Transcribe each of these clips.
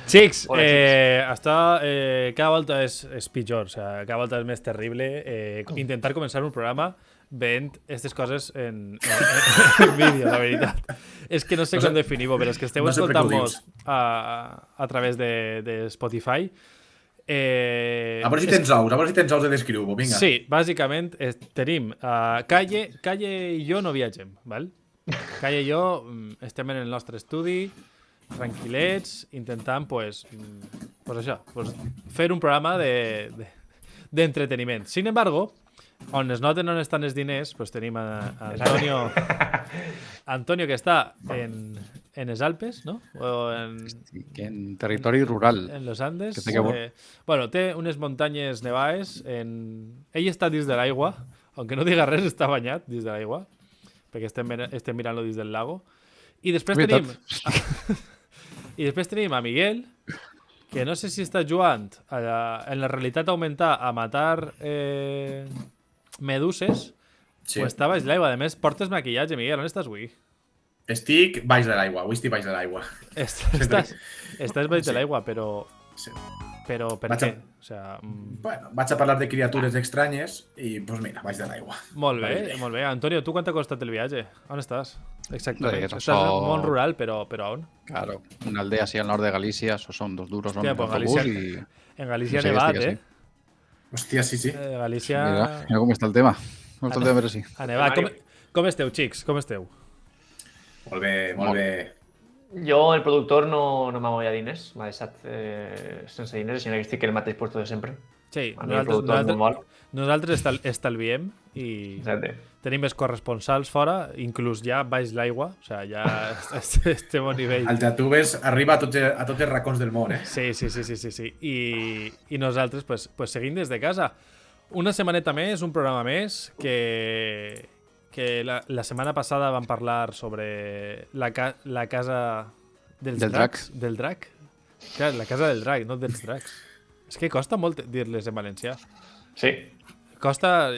Xics, Hola, xics. hasta cada volta és pitjor, o sea, cada volta és més terrible intentar començar un programa veient aquestes coses en vídeo, la veritat. És que no sé com definir-ho, però és que esteu no sé per què ho escoltant-nos a través de Spotify. A veure si tens ous de descriure-ho, vinga. Sí, bàsicament tenim Calle i jo no viatgem, val? Calle i jo estem en el nostre estudi, tranquil·lets, intentant, pues això, pues, fer un programa d'entreteniment. Sin embargo, on es noten on estan els diners, pues tenim a Antonio, que està en els Alpes, no? O en territori rural. En los Andes. Que té bueno, té unes muntanyes nevades. Ell està dins de l'aigua, aunque no diga res, està banyat dins de l'aigua, perquè estem mirant-lo dins del lago. I després tenim a Miguel, que no sé si està jugant en la realitat augmentar a matar meduses, o està baix l'aigua. A més, portes maquillatge, Miguel. On estàs avui? Estic baix de l'aigua. Avui estic baix de l'aigua. Estàs baix de l'aigua, però... Sí. Però per què? O sea, bueno, vaig a parlar de criatures estranyes i, doncs mira, baix de l'aigua. Molt bé, molt bé. Antonio, tu quant t'ha costat el viatge? On estàs? Exactament. Eso Estàs en un món rural, pero ¿on? Claro, una aldea así al norte de Galicia, eso son 2 duros, ¿no? Hostia, pues en Galicia sí, nevat, sí. Hòstia, sí. Galicia... Mira com està el tema. Com està el tema, però sí. A nevat. Com esteu, xics? Com esteu? Molt bé, molt bé. Jo, el productor, no m'ha mogut diners. M'ha deixat sense diners, sinó que estic en el mateix puesto de sempre. Sí, nosaltres estalviem i exacte. Tenim més corresponsals fora, inclús ja baix l'aigua, o sigui, ja estem a nivell... El Jatubes arriba a tots els racons del món, eh? Sí. I nosaltres, pues seguim des de casa. Una setmaneta més, un programa més, que la setmana passada vam parlar sobre la casa dels dracs. Del drac? Clar, la casa del drac, no dels dracs. És que costa molt dir-les en valencià. Sí. Costa...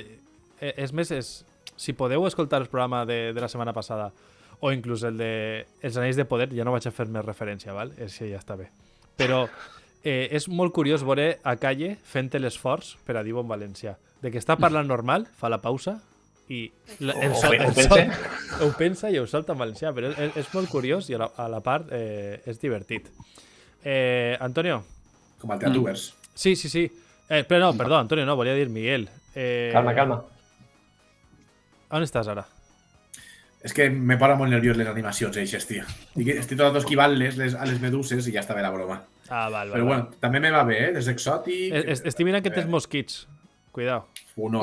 És més, si podeu escoltar el programa de la setmana passada o inclús el de Els Anells de Poder, ja no vaig a fer més referència, val? Sí, ja està bé. Però és molt curiós veure a Calle fent l'esforç per a dir-ho en valencià. De que està parlant normal, fa la pausa i ho pensa i ho solta en valencià, però és molt curiós i a la part és divertit. Antonio? Com el Teatubers. Sí. Però no, perdó, Antonio, no, volia dir Miguel. Calma. On estàs ara? És que me para molt nerviós les animacions, eixes, tio. Estic tot esquivant-les a les meduses i ja està bé la broma. Val. Però bueno, també me va bé, és exòtic... Estic mirant que tens mosquits. Cuidao. No.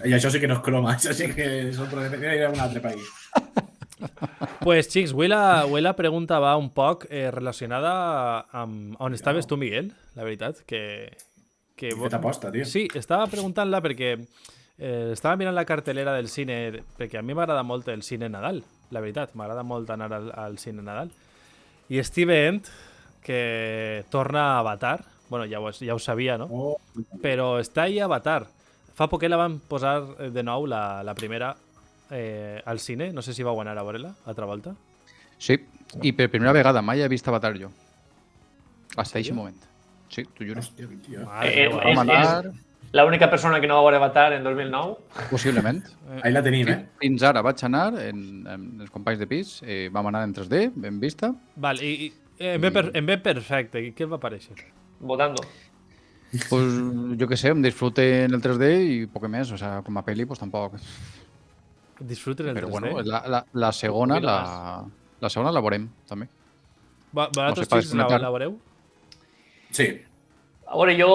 I això sí que no és croma, això sí que és un problema. Ir a un altre país. Pues, xics, avui la pregunta va un poc relacionada amb on estaves tu, Miguel, la veritat, que fet aposta, tio. Sí, estava preguntant-la perquè estava mirant la cartelera del cine, perquè a mi m'agrada molt el cine Nadal, la veritat, m'agrada molt anar al cine Nadal, i estic veient que torna Avatar, bueno, ja ho sabia, no? Però està ahí Avatar. Fa poc la van posar de nou, la primera, al cine, no sé si vau anar a veure-la altra volta. Sí, i per primera vegada mai he vist Avatar jo. Hasta aquest moment. Sí, t'ho juro. Hòstia, tio. És l'única persona que no va veure Avatar en 2009? Possiblement. Ahí la tenim, Fins ara vaig anar amb els companys de pis, vam anar en 3D, ben vista. Val, i em ve perfecte. Què et va aparèixer? Votando. Pues jo què sé, em disfrute en el 3D i poc més, o sea, com a pel·li, pues tampoc. Disfruten el 3D? Però bueno, la segona la veurem, també. Vosaltres xics la veureu? Sí. A veure, jo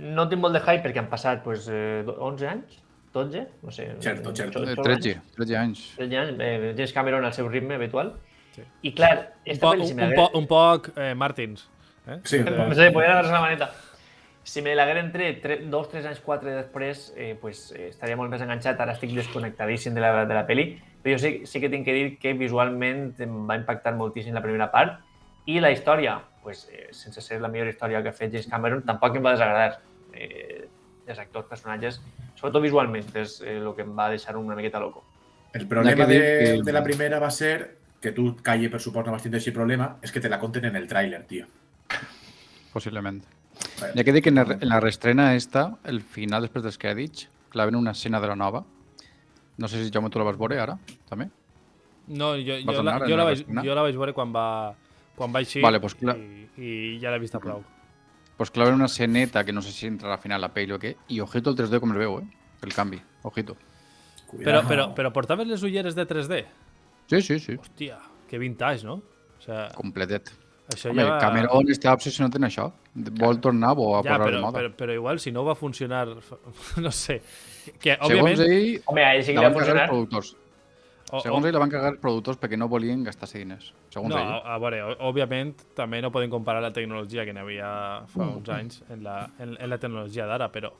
no tinc molt de hype perquè han passat 11 anys, 12, no sé. Certo. 13 anys. 13 anys, James Cameron al seu ritme habitual. Sí. I clar, un poc Martins. Sí. Podria agarrar la maneta. Si me l'haguera entre 2, 3 anys, 4 després, estaria molt més enganxat. Ara estic desconnectadíssim de la pel·li. Però jo sí que tinc que dir que visualment em va impactar moltíssim la primera part. I la història, sense ser la millor història que ha fet James Cameron, tampoc em va desagradar. Els actors, personatges, sobretot visualment, és el que em va deixar una miqueta loco. El problema de la primera va ser que tu calle per suport no vas tindre aquest problema, és que te la conten en el tràiler, tio. Posiblemente. Ya que dic que en la reestrena esta, el final després dels crèdits, claven una escena de la nova. No sé si Jaume tu la vas veure ara, també. No, Vas anar en jo la la escena? vaig veure quan va així Vale, pues clar. i ja l'he vista prou. Pues claven una esceneta que no sé si entrarà al final la pell o què, i ojito el 3D com el veu, el canvi, ojito. Però portaves les ulleres de 3D? Sí, sí, sí, Hòstia, que vintage, no? O sea, completet. això Home, ja... Cameron està obsessionat en això. Vol tornar a Ja, posar de moda. però igual, si no va funcionar... No sé. Que, Segons òbviament... ell, Home, ahí sí que la le va a van cagar els funcionar. productors. Segons ell, la van cagar els productors perquè no volien gastar-se diners. Segons No, ell. a veure, òbviament també no podem comparar la tecnologia que n'hi havia fa uns anys en la tecnologia d'ara, però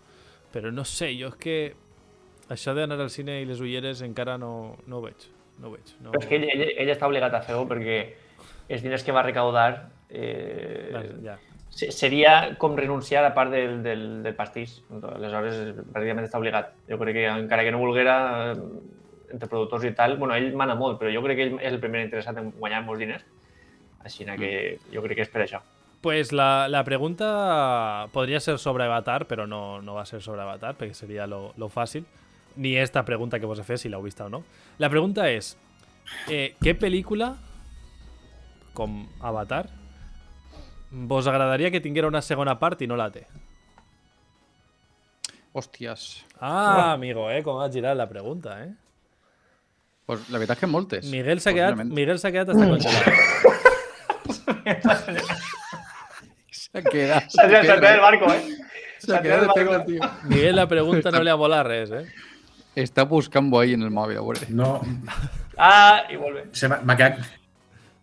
no sé, jo és que això d'anar al cine i les ulleres encara no ho veig. No ho veig. No... Però és que ell està obligat a fer-ho perquè els diners que va recaudar Ja. seria com renunciar a part del pastís. Aleshores, pràcticament està obligat. Jo crec que encara que no volguera, entre productors i tal, bueno, ell mana molt, però jo crec que ell és el primer interessat en guanyar molts diners. Així que jo crec que és per això. Pues la pregunta podría ser sobre Avatar, pero no va a ser sobre Avatar, porque sería lo fácil. Ni esta pregunta que vos he fet, si l'heu vista o no. La pregunta és, què pel·lícula, com Avatar, vos agradaria que tinguera una segona part i no la té? Hòsties. Ah, amigo, com ha girat la pregunta, Pues la veritat és que moltes. Miguel s'ha Posiblement. quedat hasta congelat. S'ha quedat. S'ha tirat del barco, S'ha quedat de pego, tio. Miguel, la pregunta no li ha volat res, Està buscant bo ahí en el mòbil, a veure. No, Ah, i vuelve. m'ha quedat,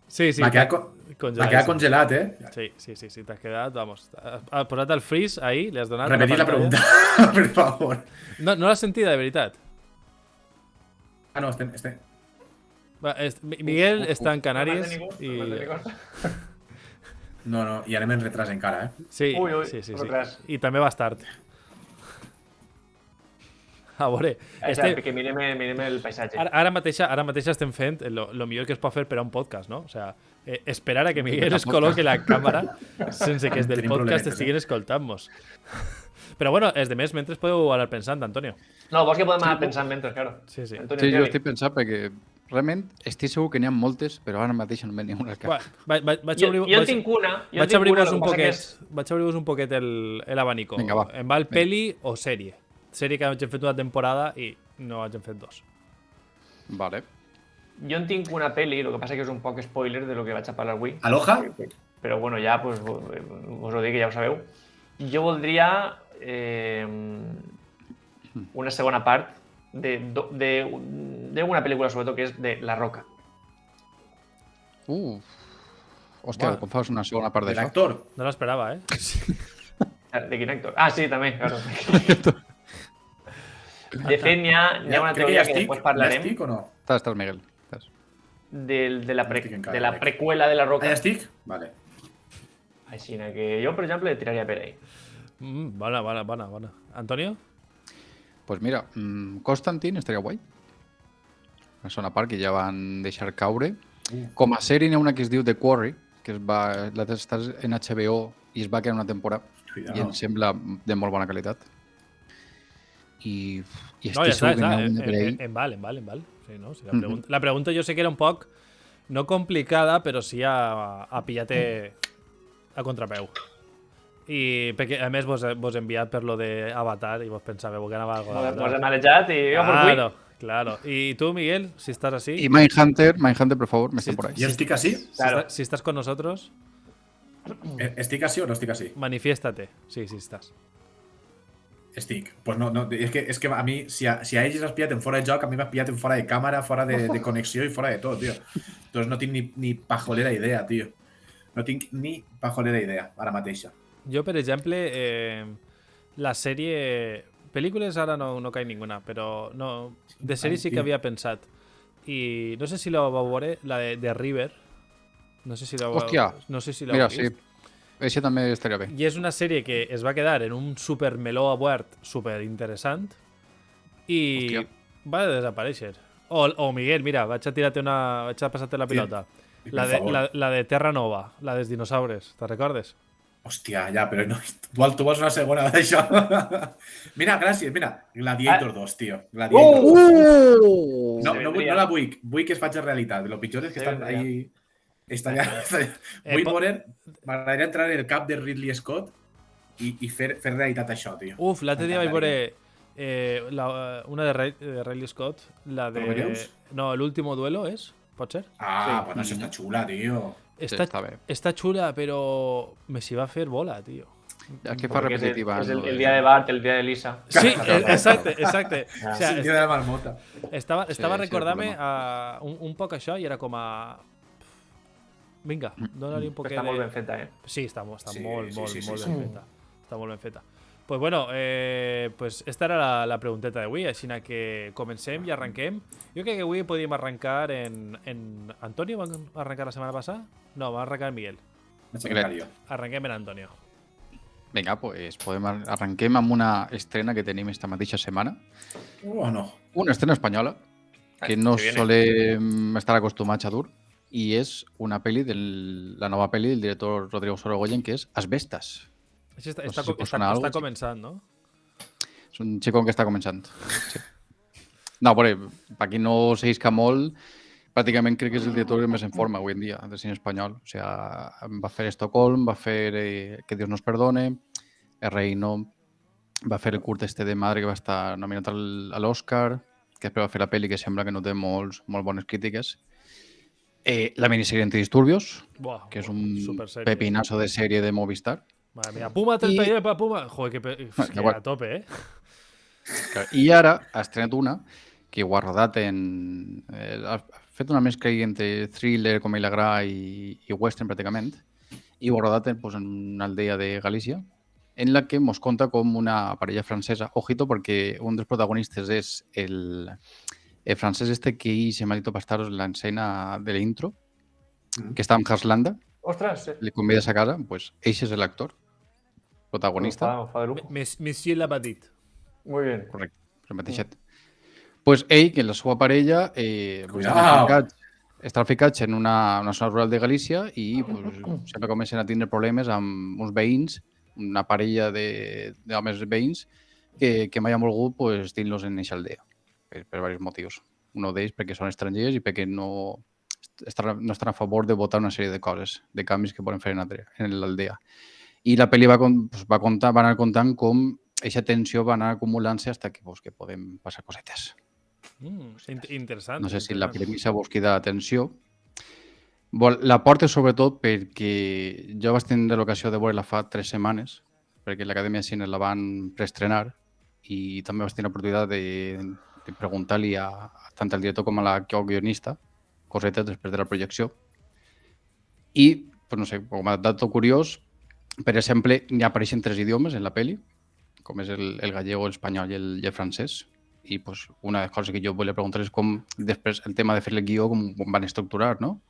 Sí, m'ha quedat, m'ha quedat congelat, Sí, t'has quedat, vamos. Has posat el freeze ahí, li has donat... Repetir la pantalla. pregunta, per favor. No l'has sentida, de veritat. Ah, no, Va, Miguel està en Canàries i... No, i anem en retras encara, Sí, Ui, sí. retras. I també vas tard. A veure, Perquè mirem el paisatge. ara mateix estem fent lo millor que es pot fer per a un podcast, no? O sea, esperar a que Miguel es col·loque la càmera sense que els del Tenim podcast problemetes, estiguin escoltant-nos. Però bueno, els de més, mentre podeu anar pensant, Antonio. No, vols que podem anar pensant mentre, claro. Sí. Antonio, Sí, jo tira-li. estic pensant perquè realment estic segur que n'hi ha moltes, però ara mateix no me n'hi ha una al cap. Jo en tinc una. Vaig obrir-vos un poquet l'abanico. Vinga, va. Em val peli o sèrie. Sèrie que hagin fet una temporada i no hagin fet dos. Vale. Jo en tinc una peli, el que passa que és un poc spoiler de lo que vaig a parlar avui. Aloha? Però bueno, ja pues, us ho dic, ja ho sabeu. Jo voldria una segona part d'una pel·lícula, sobretot, que és de La Roca. Hòstia, Bueno. com fas una segona part De d'això? l'actor. No l'esperava, De quin actor? Ah, sí, també, claro. De fet, n'hi ha una Crec que teoria ja que estic, després ja parlarem estic o no? Estàs, Miguel. Estàs. de la Estic encara, de la crec. preqüela de La Ah, Roca. ja estic? Vale. Així que jo, per exemple, tiraria per ahí. Bona. Antonio? Pues mira, Constantine estaria guai. Una segona part que ja van deixar caure. Com a sèrie n'hi ha una que es diu The Quarry, que està en HBO i es va quedar una temporada Cuidado. i em sembla de molt bona qualitat. I No, estic ja està, segur que n'hi ha una per ahí. En val. Sí, no? Sí, la pregunta jo sé que era un poc, no complicada, però sí a pillar-te a contrapeu. I perquè, a més, vos he enviat per lo de Avatar i vos pensàveu que anava algo Mos hem manejat i jo per avui. Claro. I tu, Miguel, si estàs así, I Mindhunter, por favor, me Sí, está por ahí. Jo estic així? Claro. si estàs con nosotros, Estic així o no estic així? manifiéstate. Sí, estàs. Estic. Pues no, és que a mi, si a ells has pillat en fora de joc, a mi m'has pillat en fora de càmera, fora de connexió i fora de tot, tio. Entonces no tinc ni pajolera idea, tio. No tinc ni pajolera idea, ara mateixa. Jo, per exemple, la sèrie... Pel·lícules ara no caic ninguna, però no, de sèrie sí que havia pensat. I no sé si la vau veure, la de River. No sé si la Hòstia. l'heu Mira, vist. sí. Ese també estaria bé. I és una sèrie que es va quedar en un supermeló obert superinteressant i Hòstia. va desaparèixer. O Miguel, mira, vaig a passar-te la pilota. La de Terra Nova, la dels dinosaures, te recordes? Hòstia, ja, però no, tu vols una segona d'això? Mira, gràcies, mira. Gladiator 2, tio. Gladiator 2. No la vull que es faci realitat. Lo pitjor és que estan ahí... Vull veure... M'agradaria entrar en el cap de Ridley Scott i fer realitat això, tio. Uf, l'altre dia vaig veure una de Ridley Scott, la de... No, l'último duelo és? Pot ser? Ah, pues això està xula, tio. Està xula, però me s'hi va fer bola, tio. És que fa repetitiva. És el dia de Bart, el dia de Lisa. Sí, exacte. O sea, el dia de la marmota. Estava recordant-me un poc això i era com a... Vinga, dona-li un poquet de... Està molt ben feta, Sí, està molt ben feta. Està molt ben feta. Pues bueno, pues esta era la pregunteta d'avui, així que comencem i arrenquem. Jo crec que avui podíem arrencar en... Antonio va arrencar la setmana passada? No, va arrencar en Miguel. Arrenquem en Antonio. Vinga, pues arrenquem amb una estrena que tenim esta mateixa setmana. No. Una estrena espanyola que no solem estar acostumats a dur i és una pel·li la nova pel·li del director Rodrigo Sorogoyen, que és Asbestas. Està començant, no? És un xicón que està començant. Sí. No, però per qui no seguisca molt, pràcticament crec que és el director més en forma avui en dia del cine espanyol. O sigui, va fer Estocolm, va fer Que Dios nos perdone, El Reino, va fer el curt este de Madre que va estar nominat a l'Oscar, que després va fer la pel·li que sembla que no té molt bones crítiques. La minissèrie Antidisturbios, que és un pepinazo de sèrie de Movistar. Madre mía, Puma 30 para Puma. Joder, que a tope, I ara ha estrenat una que ho ha rodat ha fet una mescla entre thriller, comèdia gra i western pràcticament, i ho ha rodat en una aldea de Galícia, en la que ens conta com una parella francesa. Ojito, perquè un dels protagonistes és el francès este que hice Maldito Bastardos en la escena de l'intro, que està en Harslanda. Ostras. Le convides a casa, pues ese es el actor protagonista. Monsieur Labadit. Muy bien. Correcte, el mateixet. Pues ell, que la seva parella està ficat en una zona rural de Galícia i pues, sempre comencen a tindre problemes amb uns veïns, una parella d'homes veïns que mai han volgut pues, tenir-los en aquesta aldea per diversos motius. Un d'ells perquè són estrangers i perquè no estan a favor de votar una sèrie de coses, de canvis que poden fer en l'aldea. I la pel·li va anar contant com aquesta tensió va anar acumulant-se fins que podem passar cosetes. Interessant. No sé si la premissa vos queda atenció. La porta sobretot perquè jo vaig tenir l'ocasió de veure-la fa 3 setmanes, perquè l'Acadèmia de Cine la van preestrenar i també vaig tenir l'oportunitat de preguntar-li tant al director com a la guionista cosetes després de la projecció. I, pues no sé, com a dato curiós, per exemple, hi apareixen 3 idiomes en la pel·li, com és el gallego, l'espanyol i el francès. I pues, una de les coses que jo volia preguntar és com després el tema de fer el guió, com van estructurar, no?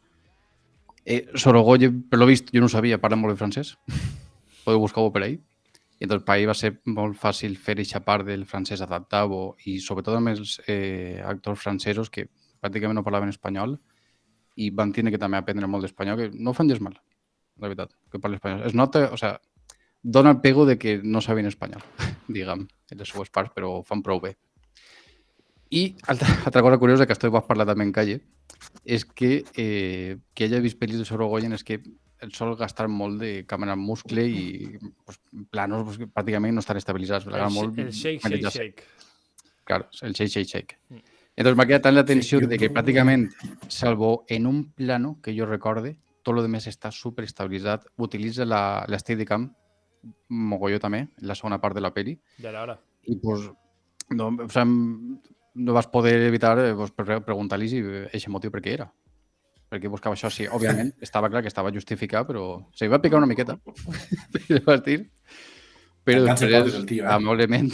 Sorogoyen, per lo vist, jo no ho sabia, parla molt de francès. Podeu buscar-ho per ahí. I doncs per ahí va ser molt fàcil fer aquesta part del francès adaptar-ho i sobretot amb els actors francesos que pràcticament no parlaven espanyol i van tenir que també aprendre molt d'espanyol, que no ho fan gens mal, la veritat, que parla espanyol. Es nota, o sea, dona el pego de que no sabien espanyol, diguem, en les seues parts, però ho fan prou bé. I altra cosa curiosa, que vas parlar també en calle, és que ella ha vist pel·lis de Sorogoyen és que el sol gastar molt de càmera en muscle i pues, planos pues, pràcticament no estan estabilitzats. El shake. Claro, el shake. Entonces m'ha quedat tant l'atenció de que pràcticament, salvo en un plano que jo recorde, tot lo demés està super estabilitzat. Utilitza la Steadicam, mogolló també, en la segona part de la peli. Ja era hora. I pues, no vas poder evitar preguntar-li si aquest motiu per què era. Perquè buscava això, sí, òbviament, estava clar que estava justificat, però se va picar una miqueta, vas dir. Però després, amablement,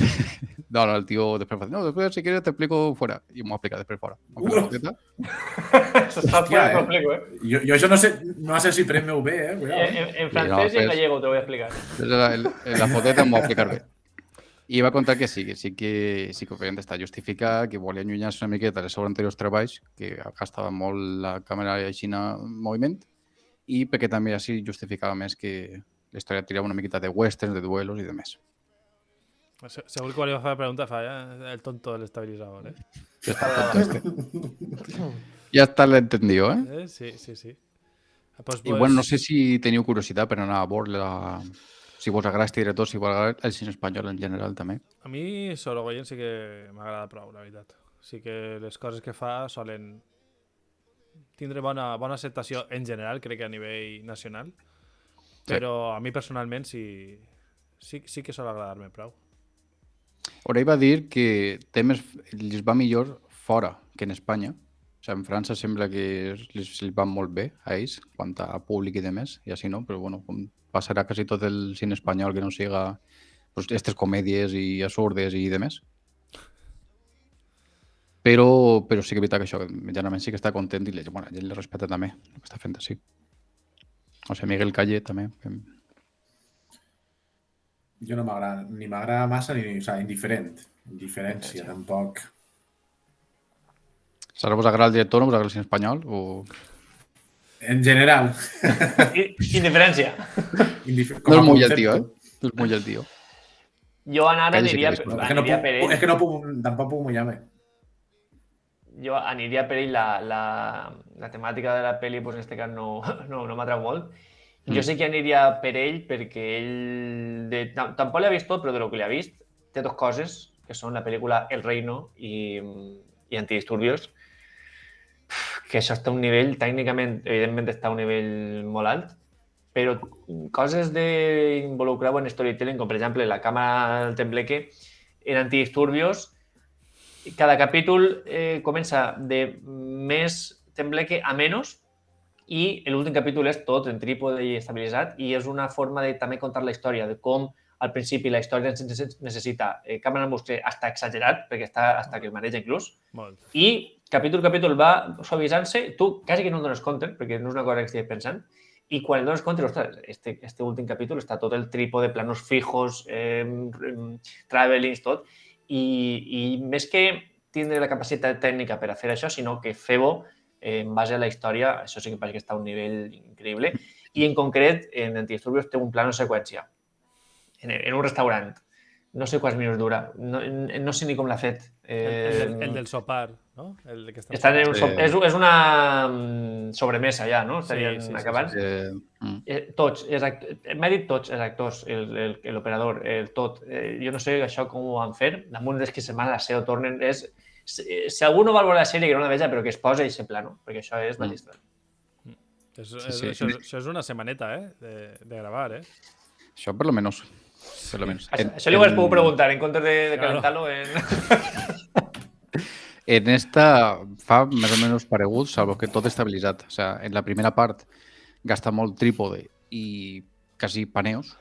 no, el tio després va dir, no, després si quieres te explico fuera. I m'ho ha explicat després fora. Hòstia, yo eso no sé si premio B, En francés y en gallego te voy a explicar. La foteta m'ho va explicar bé. I va contar que sí que òbviament està justificat, que volia allunyar-se una miqueta dels seus anteriors treballs, que gastava molt la càmera així en moviment, i perquè també així justificava més que la història tirava una miqueta de westerns, de duelos i de més. Segur que quan li va fer la pregunta fa el tonto del estabilizador, ¿eh? Ja està l'entendió, eh? Sí. Pues, I bueno, no sé si teniu curiositat per anar a veure si vos agrada este director, si vos agrada el cine espanyol en general també. A mi Sorogoyen sí que m'agrada prou, la veritat. Sí que les coses que fa solen tindre bona acceptació en general, crec que a nivell nacional. Però a mi personalment sí que sol agradar-me prou. Orell va dir que temes els va millor fora que en Espanya. O sigui, en França sembla que els van molt bé a ells, quant a públic i demés, i així no, però bueno, com passarà quasi tot el cine espanyol que no siga pues, aquestes comèdies i absurdes i demés. Però sí que és veritat que això, generalment sí que està content i la gent li respecta també el que està fent així. O sigui, Miguel Calle també. Jo no m'agrada, ni m'agrada massa ni, o sea, indiferent. Indiferència, tampoc. Sara, vos agrada el director, no vos agrada el cine espanyol? O... En general. Indiferència. No és molt el tio, eh? No és molt el tio. Jo ara aniria És per ell. que no puc, tampoc puc mullar-me. Jo aniria per ell la temàtica de la pel·li, pues, en aquest cas no m'atrau molt. Jo sí que aniria per ell perquè ell... Tampoc l'ha vist tot, però de lo que l'ha vist té dos coses, que són la pel·lícula El Reino i Antidisturbios, que això està a un nivell, tècnicament, evidentment està a un nivell molt alt, però coses d'involucrar en storytelling, com per exemple la càmera del Tembleque, en Antidisturbios, cada capítol comença de més Tembleque a menys, i l'últim capítol és tot en trípode i estabilitzat, i és una forma de també contar la història, de com al principi la història necessita càmera en bustre hasta exagerat, perquè està hasta que es maneja inclús, i capítol a capítol va suavitzant-se, tu quasi que no et dones compte, perquè no és una cosa que estiguis pensant, i quan et dones compte, ostres, este últim capítol està tot el trípode, planos fijos, travelings, tot, i més que tindre la capacitat tècnica per a fer això, sinó que fer-ho en base a la història, això sí que pareix que està a un nivell increïble. I en concret, en Antidisturbios té un plano seqüència en un restaurant. No sé quants minuts dura. No sé ni com l'ha fet. El del sopar, no? Estan en un sopar. És una sobremesa ja, no? Estarien acabant. Tots. M'ha dit tots els actors, l'operador, tot. Jo no sé això com ho van fer. Damunt des que se'n van a la SEO tornen. Si algú no vol veure la sèrie, que no la veja, però que es posa i se plano, perquè això és magistral. Això és una setmaneta, de gravar, Això per lo menos. Això li ho has pogut preguntar, en comptes de calentar-lo en... En esta fa més o menys paregut, salvo que tot estabilitzat. O sea, en la primera part gasta molt trípode i quasi paneos,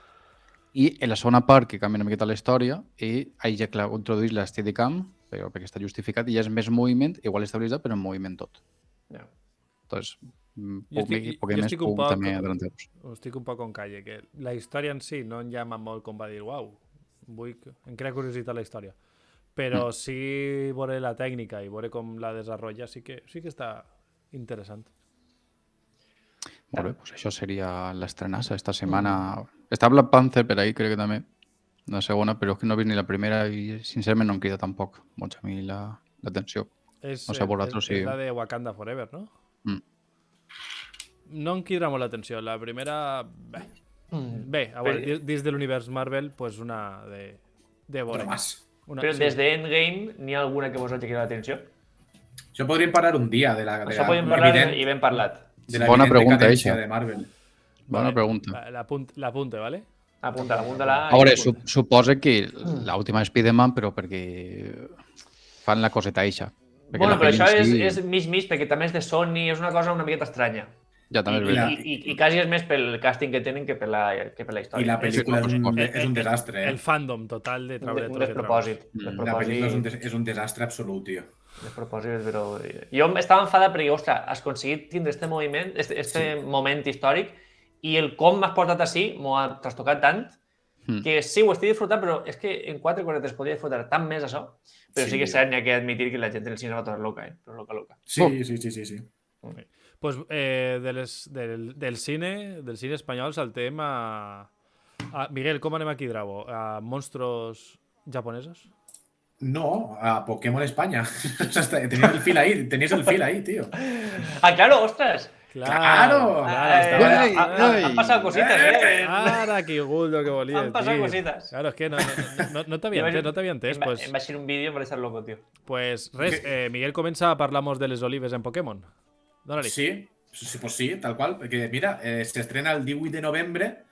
i en la segona part, que canvia una miqueta la història, i ahí ja introduís la Steadicam, però perquè està justificat, i ja és més moviment, igual estabilitzat, però en moviment tot. Entonces, estic un poc con Calle, que la història en si no em llama molt com va dir, uau, em crea curiositat la història, però sí veure la tècnica i veure com la desenvolupa sí que està interessant. Molt bé, doncs això seria l'estrenassa esta setmana. Està Black Panther per ahí, crec que també, la segona, però és que no he vist ni la primera i sincerament no em crida tampoc molt a mi l'atenció. És la de Wakanda Forever, no? No em crida molt l'atenció. La primera... Bé, dins de l'univers Marvel, pues una de veure. Però des d'Endgame n'hi ha alguna que vos hagi cridat l'atenció? Això podríem parlar un dia de la... Això podríem parlar i ben parlat. Bona pregunta, això. De Marvel. Bona pregunta. L'apunte, ¿vale? Apunta-la. A veure, suposa que l'última és Spider-Man, però perquè fan la coseta eixa. Bueno, però això és mig, perquè també és de Sony, és una cosa una miqueta estranya. Ja també és veritat. I quasi és més pel càsting que tenen que per la història. I la pel·lícula és un desastre. El fandom total de treure... Un despropòsit. La pel·lícula és un desastre absolut, tio. Despropòsit, però... Jo estava enfadat perquè, ostres, has aconseguit tindre este moviment, este moment històric, i el com m'has portat així m'ho ha trastocat tant que sí, ho estic disfrutant, però és que en 443 podria disfrutar tant més això, però sí, Sí, que és cert, n'hi ha que admitir que la gent en el cine va tornar loca, però loca. Sí. Pues del cine espanyol saltem a... Miguel, com anem aquí, Dravo? A monstruos japonesos? No, a Pokémon España. Tenías el fil ahí, tío. Ah, claro, ostras. ¡Claro! Han pasado cositas, Ara, que gul lo que volia, Han pasado tío. cositas. Claro, es que no t'havia entès, pues. Em va ser un vídeo, em va deixar loco, tío. Pues res, Miguel comença a parlar-nos de les olives en Pokémon. Dóna-li. Sí, pues sí, tal cual. Porque mira, se estrena el 18 de noviembre.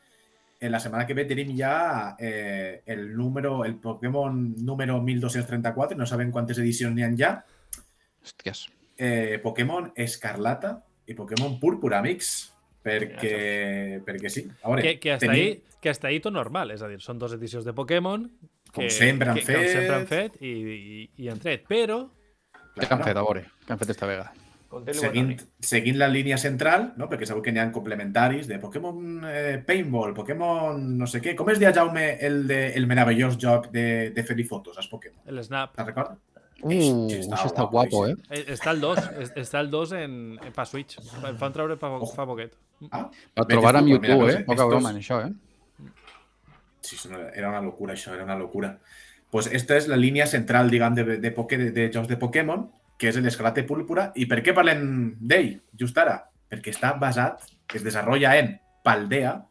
En la semana que ve tenim ja el Pokémon número 1234. No saben quantes edicions n'hi ha ja. Hòsties. Pokémon Escarlata i Pokémon Púrpura, amics. Perquè sí. A veure, Que hasta ahí tot normal, és a dir, són 2 edicions de Pokémon Com sempre han fet. Com sempre han fet i han tret, però... Què han fet, a veure? Què han fet esta vegada? Seguint la línia central, no? Perquè segur que n'hi ha complementaris de Pokémon Paintball, Pokémon no sé què. Com es deia, Jaume, el meravellós joc de fer-hi fotos als Pokémon? El Snap. Te'n recordes? Això està guapo, eh? Està el 2 pa Switch. El fan treure fa poquet. Ah, Va trobar amb Mira, YouTube, pues, Poca broma en això, Sí, era una locura això, era una locura. Pues esta és la línia central, diguem, de jocs de Pokémon, que és l'Escarlata i Púrpura. I per què parlem d'ell, just ara? Perquè està basat, es desenvolupa en Paldea,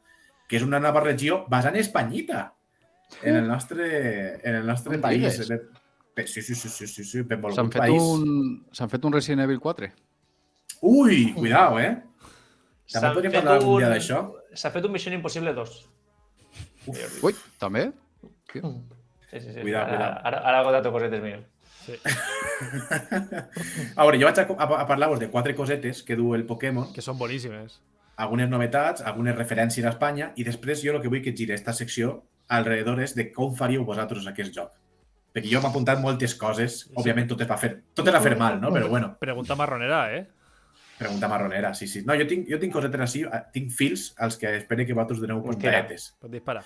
que és una nova regió basada en Espanyita, en el nostre país. Sí, per S'han volgut país. fet un Resident Evil 4? Ui, cuidao, eh? També podríem parlar algun dia d'això. S'ha fet un Mission Impossible 2. Ui, també? Sí. Cuidao. Ara ha contat cosetes, Miguel. Sí. A veure, jo vaig a parlar-vos de 4 cosetes que du el Pokémon, Que són boníssimes. algunes novetats, algunes referències a Espanya, i després jo el que vull que giri aquesta secció alrededor és de com faríeu vosaltres aquest joc. Perquè jo m'he apuntat moltes coses, òbviament tot és a fer mal, no? Però bueno, Pregunta marronera, pregunta marronera, sí. No, jo tinc cosetes així, tinc fils als que espero que vosaltres doneu puntadetes. Pot disparar.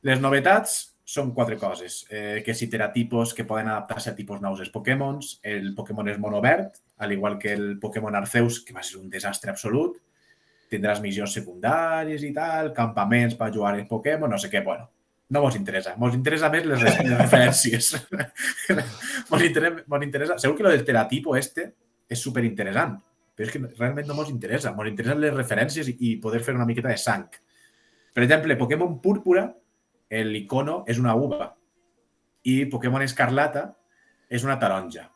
Les novetats són 4 coses. Que si teratipos que poden adaptar-se a tipus nous dels Pokémons, el Pokémon és mono verd, al igual que el Pokémon Arceus, que va ser un desastre absolut, tindràs missions secundàries i tal, campaments per jugar en Pokémon, no sé què, bueno. No mos interessa. Mos interessa més les referències. Mos interessa... Segur que lo del teratipo este és superinteressant, però és que realment no mos interessa. Mos interessen les referències i poder fer una miqueta de sang. Per exemple, Pokémon Púrpura, l'icono és una uva i Pokémon Escarlata és una taronja.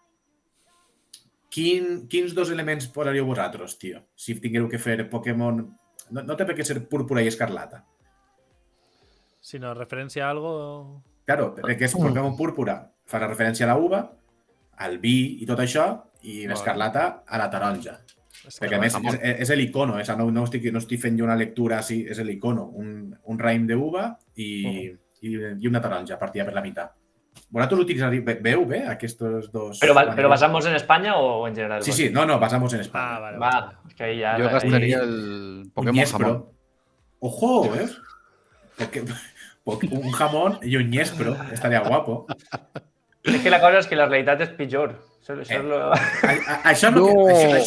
Quins 2 elements posaríeu vosaltres, tio? Si tingueu que fer Pokémon... No té per què ser Púrpura i Escarlata. Si no referència a algo... Claro, perquè és Pokémon Púrpura fa la referència a la uva, al vi i tot això, i l'Escarlata a la taronja. Perquè a més és l'icono, no estic fent jo una lectura així, és l'icono, un raïm d'uva i una taronja partida per la meitat. Vosaltres utilitzareu, veu bé aquests dos... Però basamos en Espanya o en general? Sí, no, basamos en Espanya. Vale. Va, es que ahí ya... Jo gastaria el Pokémon jamón. Ojo, un jamón i un Ñespro, estaria guapo. Es que la cosa es que la realitat és pitjor. Això és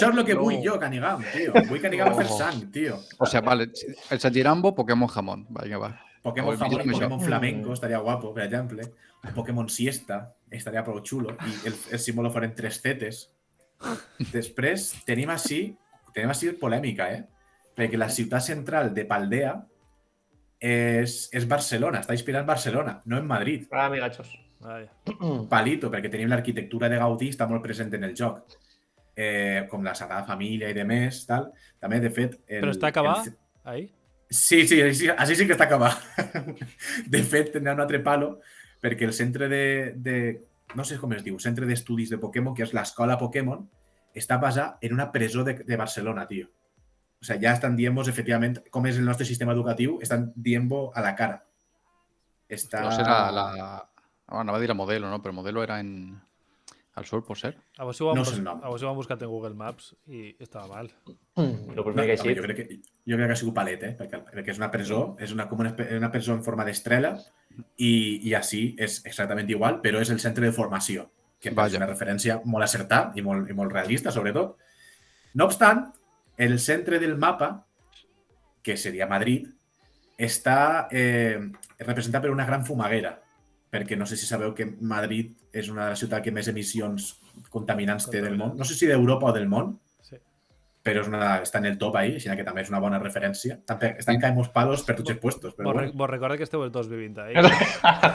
el que vull jo, Canigam, tio. Vull Canigam fer sang, tio. O sea, vale, el Sajirambo, Pokémon jamón. Vinga, va. Pokémon jamón i Pokémon flamenco estaria guapo, per exemple. Pokémon siesta estaria prou xulo. I el símbolo foren 3 zetes. Després tenim així polèmica, perquè la ciutat central de Paldea és Barcelona, està inspirat en Barcelona, no en Madrid. Ah, amigachos. Palito, perquè tenim l'arquitectura de Gaudí, està molt present en el joc. Com la Sagrada Família i demés, tal. També, de fet... Però està acabat, ahí? Sí, així sí que està acabat. De fet, tindrà un altre palo, perquè el centre no sé com es diu, centre d'estudis de Pokémon, que és l'escola Pokémon, està basat en una presó de Barcelona, tio. O sea, ja estan dient-vos, efectivament, com és el nostre sistema educatiu, estan dient-vos a la cara. Però serà la... Anava a dir la Modelo, no? Però Modelo era a Al sur, pot ser? A vos ho No han, sé el nom. a vos ho han buscat en Google Maps i estava mal. Lo primer No, que he home, llegit. jo crec que ha sigut palet, perquè és una presó, és una presó en forma d'estrela i així és exactament igual, però és el centre de formació, que és Vaja. una referència molt acertada i molt realista, sobretot. No obstant, el centre del mapa, que seria Madrid, està representat per una gran fumaguera, perquè no sé si sabeu que Madrid és una de les ciutats que més emissions contaminants té del món. No sé si d'Europa o del món, Sí. però està en el top ahí, així que també és una bona referència. Estan caemos palos per tots els puestos, però bueno. Vos recorda que esteu els dos vivint ahí.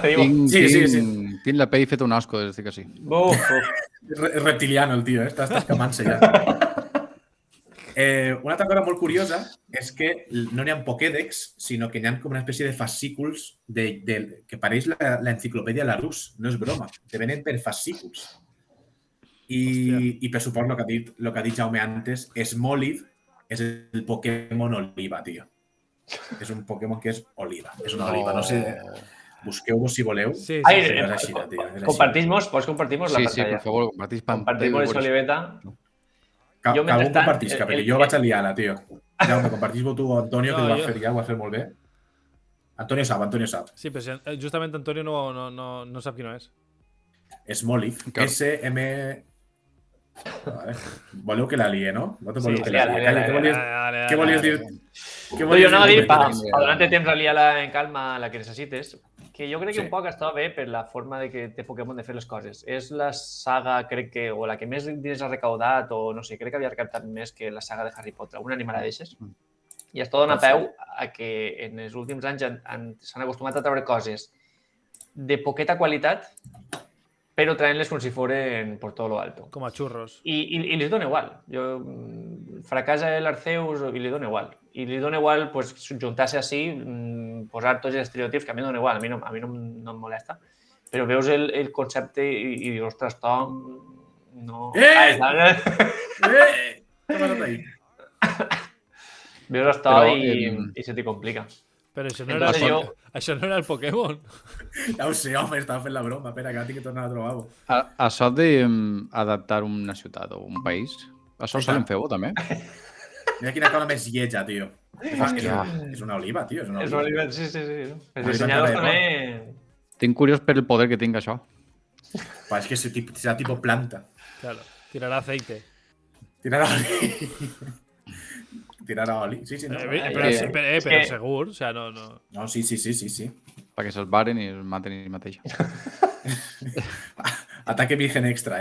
Digo, Sí. Tinc la pell fet un asco, des que sí. buf, buf. És reptiliano el tio, està escamant-se ja. Una altra cosa molt curiosa és que no n'hi ha Pokédex, sinó que n'hi ha com una espècie de fascículs que pareix l'enciclopèdia Larousse. No és broma, te venen per fascículs. I per suport, el que ha dit Jaume antes, Smoliv és el Pokémon Oliva, tio. És un Pokémon que és oliva. És una oliva. No sé, busqueu-vos si voleu. Sí, Ai, sí. és així, tio. És així. Compartimos, pots compartimos la Sí, sí, pantalla. por favor, compartís pantalla. Compartimos esa oliveta. Que Jo, algú mentrestant, compartisca, perquè jo vaig a liar-la, tio. Jaume, compartís-vos tu, Antonio, que No, ho va jo- fer ja, ho va fer molt bé. Antonio sap. Sí, però justament Antonio no sap qui no és. Smoliv. Claro. SM... Vale. Voleu que la lie, no? Vosaltres voleu Sí, que la lie. liala, Calla, què volies dir? Què No, volies jo anava a dir, per per donar-te temps a liar-la en calma la que necessites, que jo crec que Sí. un poc està bé per la forma de que té Pokémon de fer les coses. És la saga, crec que, o la que més diners ha recaudat, o no sé, crec que havia recaptat més que la saga de Harry Potter, una animada d'aixes. I esto dona peu a que en els últims anys s'han acostumat a treure coses de poqueta qualitat, però traient-les com si foren por todo lo alto. Com a xurros. I les dona igual. Fracasa l'Arceus i li dona igual. I li dona igual pues, juntar-se així, posar tots els estereotips, que a mi dona igual, a mi no em molesta. Però veus el concepte i dius, ostres, Tom, no... Què ha passat ahí? Veus esto Però, i se t'hi complica. Però això no, Entonces això no era el Pokémon. Ja ho sé, home, estava fent la broma. Espera, que ara tinc que tornar a trobar-ho. Això d'adaptar una ciutat o un país, això ho solen fer-ho, també? Mira quina cosa més lletja, tio. És una oliva, tio. És una oliva. Sí. Els Oliva dissenyadors encara també... Tinc curiós per el poder que tinc això. Pa, és que serà tipo planta. Claro, tirarà aceite. Tirar oli. Tirar oli. Sí, no. Però segur, o sea, no. No, sí. Perquè se'ls varen i els maten ells mateix. Ataque virgen extra,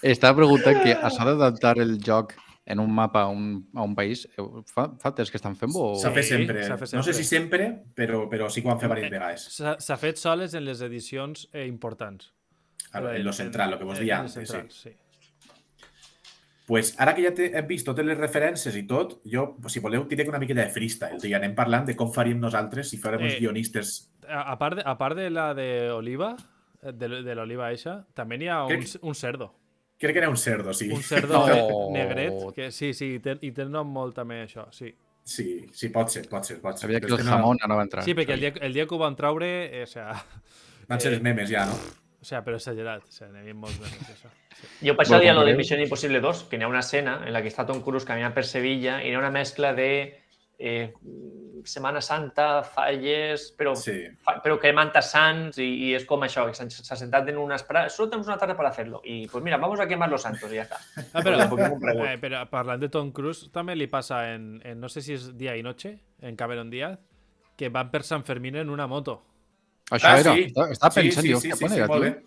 Estava preguntant que això d'adaptar el joc en un mapa a un país, fa temps que estan fent-ho? S'ha fet sempre. s'ha fet No sé sempre. si sempre, però sí que ho han fet diverses vegades. S'ha fet soles en les edicions importants. En lo central, lo que vos dia En lo antes, central, sí. sí. Pues ara que ja hem vist totes les referències i tot, jo, si voleu, tiré una miqueta de freestyle. I anem parlant de com faríem nosaltres si fórem uns guionistes. A part de la de Oliva, de l'oliva eixa, també n'hi ha un cerdo. Crec que era un cerdo, sí. Un cerdo No. negret, que sí, i té el nom molt també, això, sí. Sí, pot ser. Sabia que Però el és que jamón anava a entrar. Sí, perquè el dia que ho van traure, o sea, Van ser els memes ja, no? però exagerat, o sea, n'hi havia molts memes d'això. Sí. Jo passaria Bueno, lo de compareu. Mission Impossible 2, que n'hi ha una escena en la que està Tom Cruise caminant per Sevilla i hi ha una mescla de Setmana Santa, falles, però cremant sants i és com això, que s'ha sentat en una esperada. Solo tenemos una tarde para hacerlo. Y pues mira, vamos a quemar los santos y ya está. Però parlant de Tom Cruise, també li passa en no sé si és Día y Noche, en Cameron Díaz, que van per Sant Fermín en una moto. Això era. Sí. Estava pensant, sí, jo, molt bé.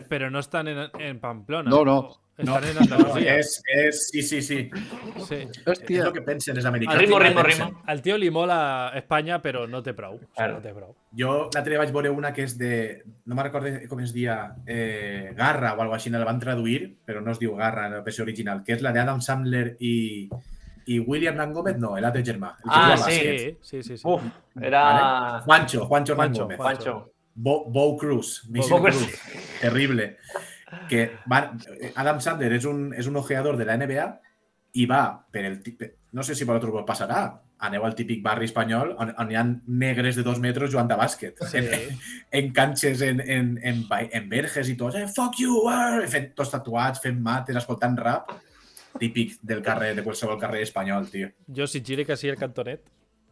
Però no estan en Pamplona. No. Estan en No, Andalusia. sí. Sí. És Hòstia. el que pensen els americans. Rimo. Al tio li mola Espanya, però no té prou. Claro. No té prou. Jo l'altre dia vaig veure una que és de... No me'n recordo com es dia... Garra o alguna així, la van traduir, però no es diu Garra en la versió original, que és la d'Adam Sandler i William Hernán Gómez, no, l'altre germà. Sí. Uf, era... Vale? Juancho Hernán Gómez. Juancho. Bo Cruz. Bo Cruz. Terrible. Que Adam Sandler és un ojeador de la NBA i va per el... No sé si per otro passarà. aneu al típic barri espanyol on hi ha negres de 2 metres jugant a bàsquet. Sí. En canxes, en verges i tots. Fuck you! Fent tots tatuats, fent mates, escoltant rap. Típic del carrer, de qualsevol carrer espanyol, tio. Jo, si gire que sí el cantonet.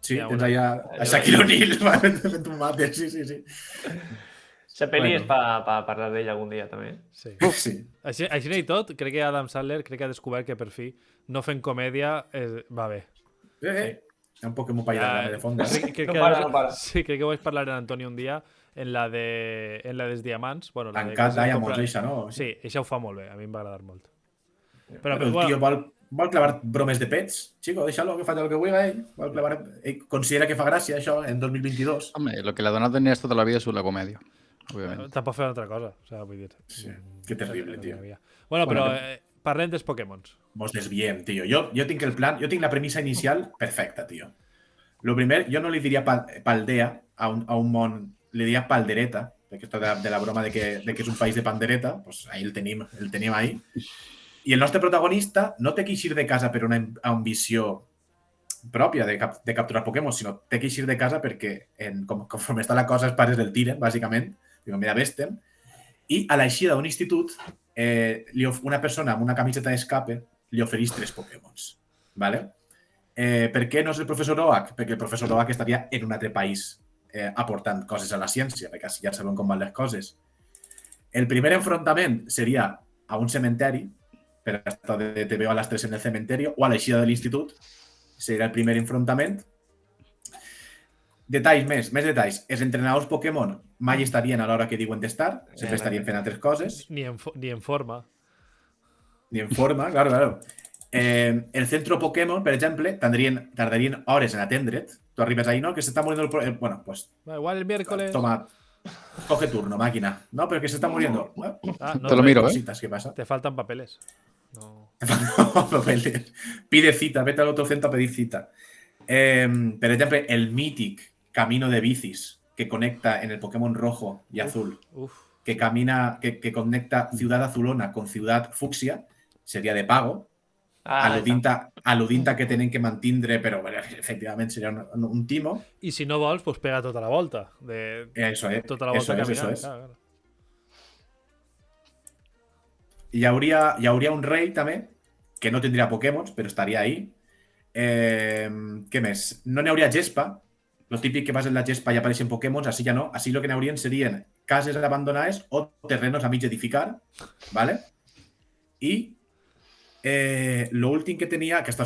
Sí, Hi ha tens una. allà a Shaquille O'Neal fent un mate, sí. La pel·li és Bueno. per parlar d'ella algun dia, també. Sí. Sí. Així i tot, crec que Adam Sandler crec que ha descobert que per fi no fent comèdia va bé. Hi ha un Pokémon per allà de fons. Crec No que para, no para. Sí, crec que ho vaig parlar en Antoni un dia en la dels diamants. Bueno, la de Tancat que Diamonds, compra- això, no? Sí, això ho fa molt bé, a mi em va agradar molt. Però, Però el bueno, tio vol clavar bromes de pets. Chico, deixa-lo, que faci el que vulgui, ell. Vol clavar... Ell considera que fa gràcia, això, en 2022. Home, lo que le ha donat diners tota la vida és la comèdia, òbviament. tampoc fer una altra cosa. O sea, vull dir. Sí, que terrible, tio. Bueno, però Bueno, parlem dels Pokémons. Mos desviem, tio. Jo tinc el plan, jo tinc la premissa inicial perfecta, tio. Lo primer, jo no li diria paldea a un món, li diria paldereta, perquè esto de la broma de que és un país de pandereta, pues ahí el tenim ahí. I el nostre protagonista no té que eixir de casa per una ambició pròpia de capturar Pokémon, sinó té que eixir de casa perquè conforme està la cosa els pares del tiren, bàsicament. Digo, mira, vés-te'n. I a l'eixida d'un institut, una persona amb una camiseta d'escape li ofereix 3 Pokémons. ¿Vale? Per què no és el professor Oak? Perquè el professor Oak estaria en un altre país aportant coses a la ciència, perquè així ja sabem com van les coses. El primer enfrontament seria a un cementeri, per estar de te veo a las 3 en el cementerio, o a l'eixida de l'institut, seria el primer enfrontament. Detalls més detalls. Els entrenadors Pokémon mai estarien a l'hora que diuen d'estar, sempre estarien fent altres coses. Ni en forma. Ni en forma, claro. El centro Pokémon, per exemple, tardarien hores en atendre't. Tu arribes ahí, ¿no? Que se está muriendo el... Bueno, pues Igual el miércoles... toma, coge turno, máquina. No, pero que se está muriendo. Ah, no, Te lo miro, ¿eh? Cositas, ¿qué pasa? Te faltan papeles. No. Pide cita, vete al otro centro a pedir cita. Per exemple, el mític camino de bicis que conecta en el Pokémon rojo y azul, Uf. que conecta Ciudad Azulona con Ciudad Fucsia, seria de pago. Al·ludint que tenen que mantindre, però efectivament seria un timo. I si no vols, pues pega tota la volta. Eso es. Tota la volta Eso caminant. es. Claro. Hi hauria un rei també, que no tindria Pokémons, però estaria ahí. Què més? No n'hi hauria gespa. Lo típic que vas en la gespa i apareixen Pokémons, així ja no. Així lo que n'hi haurien serien cases abandonades o terrenos a mig edificar, ¿vale? I lo últim que tenia, que esto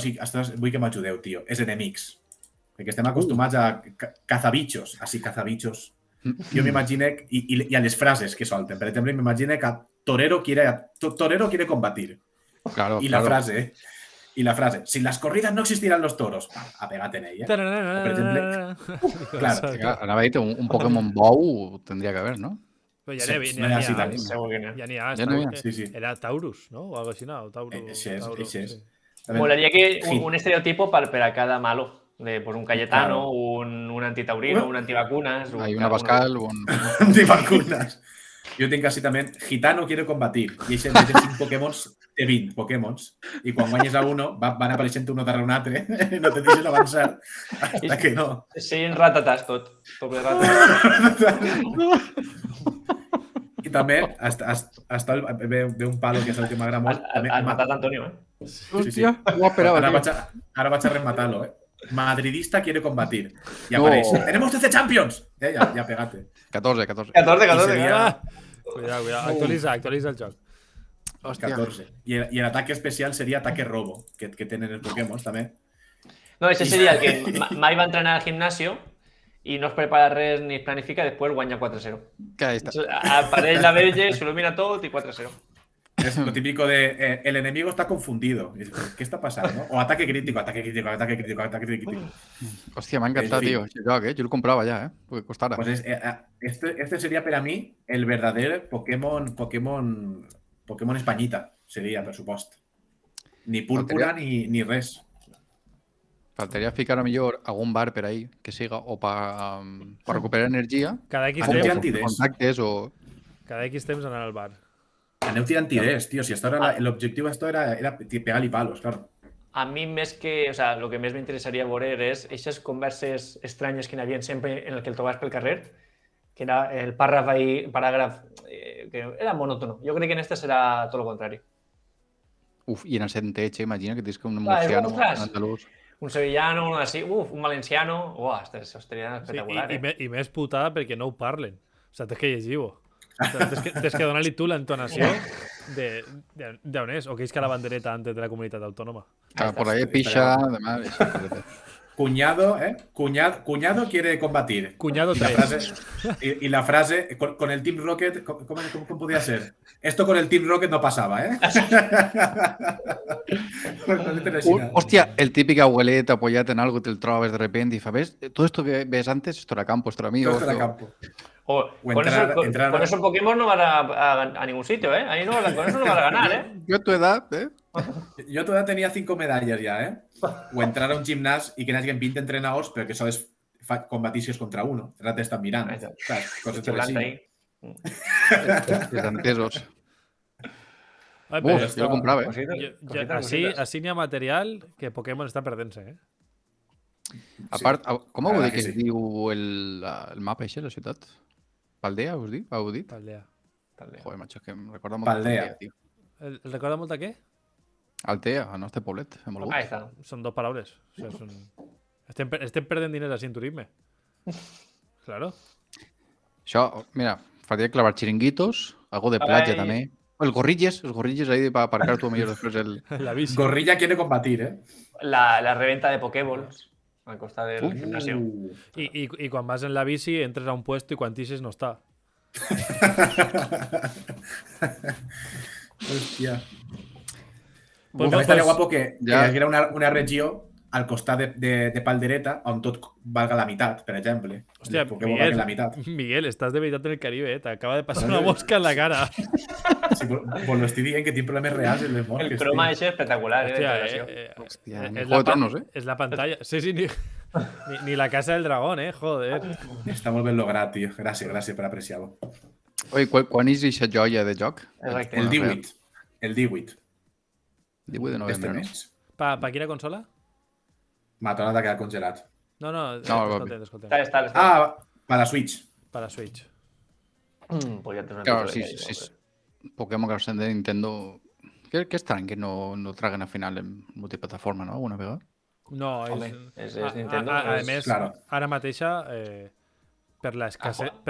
vull que m'ajudeu, tio, és enemics. Perquè estem acostumats a cazabichos, així cazabichos. Jo m'imagine, i a les frases que solten. Per exemple, m'imagine que Torero quiere combatir. Claro, Y claro. la frase, sin las corridas no existirán los toros. Apégate en ella. Per exemple, claro. Anava a dir un Pokémon Bou tendría que haver, ¿no? Però ja Sí, n'hi no hi ha així ha. tant. Segur que no. Ja n'hi ha. Ja n'hi ha. Sí. Era Taurus, no? O algo així, no? Taurus. Ese es. Sí. Molaría que Sí. un estereotipo para cada malo. De pues, un Cayetano, un antitaurino, un antivacunas. Hay una Pascal, un... Antivacunas. Jo tinc així també, Gitano quiere combatir. I això en vez de 5 Pokémons, té 20 Pokémons. I quan guanyes a uno, van apareixent uno darrere un altre. No te deixes avançar hasta que no. Sí, en ratatàs tot. Tot de ratatàs. I també, hasta ve un palo, que és el que m'agrada molt. Has matat Antonio, eh? Sí. Hòstia, no ho esperava, Ara vaig a rematar-lo, Madridista quiere combatir. Y No. aparece. ¡Tenemos 13 Champions! Ya pegate. 14. 14. seria- Ah! Cuidado. Actualitza el joc. Hòstia. 14. Y el ataque especial sería ataque robo, que tienen els Pokémon també. No, ese sería el que mai va a entrenar al gimnasio y no es prepara res ni es planifica, después guanya 4-0. Que ahí está. Apareix la Belle, se il·lumina tot i 4-0. Es lo típico de el enemigo está confundido. Y dices, ¿qué está pasando? O ataque crítico. Hòstia, m'ha encantat, En fi. tio, aquest joc, Jo el comprava ja, Perquè costara. Pues este sería para mí el verdadero Pokémon Españita. Sería, por supuesto. Ni púrpura ni res. Faltaria ficar a millor algun bar per ahí que siga o per recuperar energia Cada X Aneu temps, tirant contactes o... cada X temps anar al bar. Aneu tirant idees, tío. Si esto era l'objectiu esto era pegar-li palos, claro. A mi més que... O sea, el que més m'interessaria veure és aquestes converses estranyes que hi havia sempre en el que el trobaves pel carrer, que era el paràgraf que era monòtono. Jo crec que en este serà tot el contrari. Uf, i en el centeig, imagina que tens que un Clar, murciano ostres! andalús. Un sevillano, un així, un valenciano... Uah, això seria Sí, espectacular, i més putada perquè no ho parlen. O sigui, tens que llegir-ho. O sigui, tens que donar-li tu l'entonació d'on és, o que és que la bandereta antes de la comunitat autònoma. Por ahí pixa, demás. Cuñado, ¿eh? Cuñado quiere combatir. Cuñado Y la 3. frase, y la frase con el Team Rocket, ¿cómo podía ser? Esto con el Team Rocket no pasaba, ¿eh? Hostia, el típico abuelito apoyado en algo, te lo trobes de repente y dices, ¿ves? Todo esto que ves antes, esto era campo, esto era mío. Todo esto era campo. O entrar- con eso Pokémon no van a ningún sitio, ¿eh? Ahí no, con eso no van a ganar, ¿eh? Yo a tu edad, ¿eh? Yo todavía tenía 5 medallas ya, ¿eh? O entrar a un gimnasio y que nadie pinte entrenados, pero que sabes combatir si es contra uno. Te están mirando. Ahí está. ¿Sabes? Cosas de Chulante así. ahí. Desantesos. Ai, Uf, però jo el comprava, eh? Cositas. Així n'hi ha material que Pokémon està perdent-se, eh? A part, com heu la dit verdad que que es sí. diu el mapa això, la ciutat? Paldea, us diu? Heu dit? Paldea. Joder, macho, que em recorda molt Paldea. Altea, tio. El recorda molt a què? Altea, el nostre poblet, hem volgut. Ahí está. Són dos paraules. O sigui, estem perdent diners així en turisme. Claro. Això, mira, faria clavar xiringuitos, algo de platja Ai. també. Els gorrilles ahí para aparcar tu millor després el... La bici. Gorrilla quiere combatir, ¿eh? La reventa de Pokéballs al costat del gimnasio. I quan vas en la bici entres a un puesto i quan t'ixes no està. Hostia. Pues, També estaria pues, guapo que hi ja- haguera una regió al costat de Paldereta on tot valga la meitat, per exemple. Hòstia, El Pokémon valga la meitat. Miguel, estàs de veritat en el Caribe, eh? T'acaba de passar una mosca en la cara. Sí, pues lo estoy dient que tiene problemes reals en les El mosques. croma tio. és espectacular, Hòstia, eh? Hòstia, ni és Juego de Tronos, És la pantalla. Sí, sí, ni la casa del dragón, joder. Està molt ben lograt, tio. Gràcies per apreciar-ho. Oi, quan és aquesta joia de joc? Exacte. El 18. El 18 18 de d'este novembre, no? mes. Pa quina consola? M'ha tornat a quedar congelat. No, va escoltem. Està. Ah, para Switch. Para Switch. Pues ja tens una Claro, cosa sí, que sí. Pokémon que de Nintendo... Qué estrany que no traguen al final en multiplataforma, no? Alguna vegada. No, Home, és Nintendo, A és- més, Claro. ara mateixa, per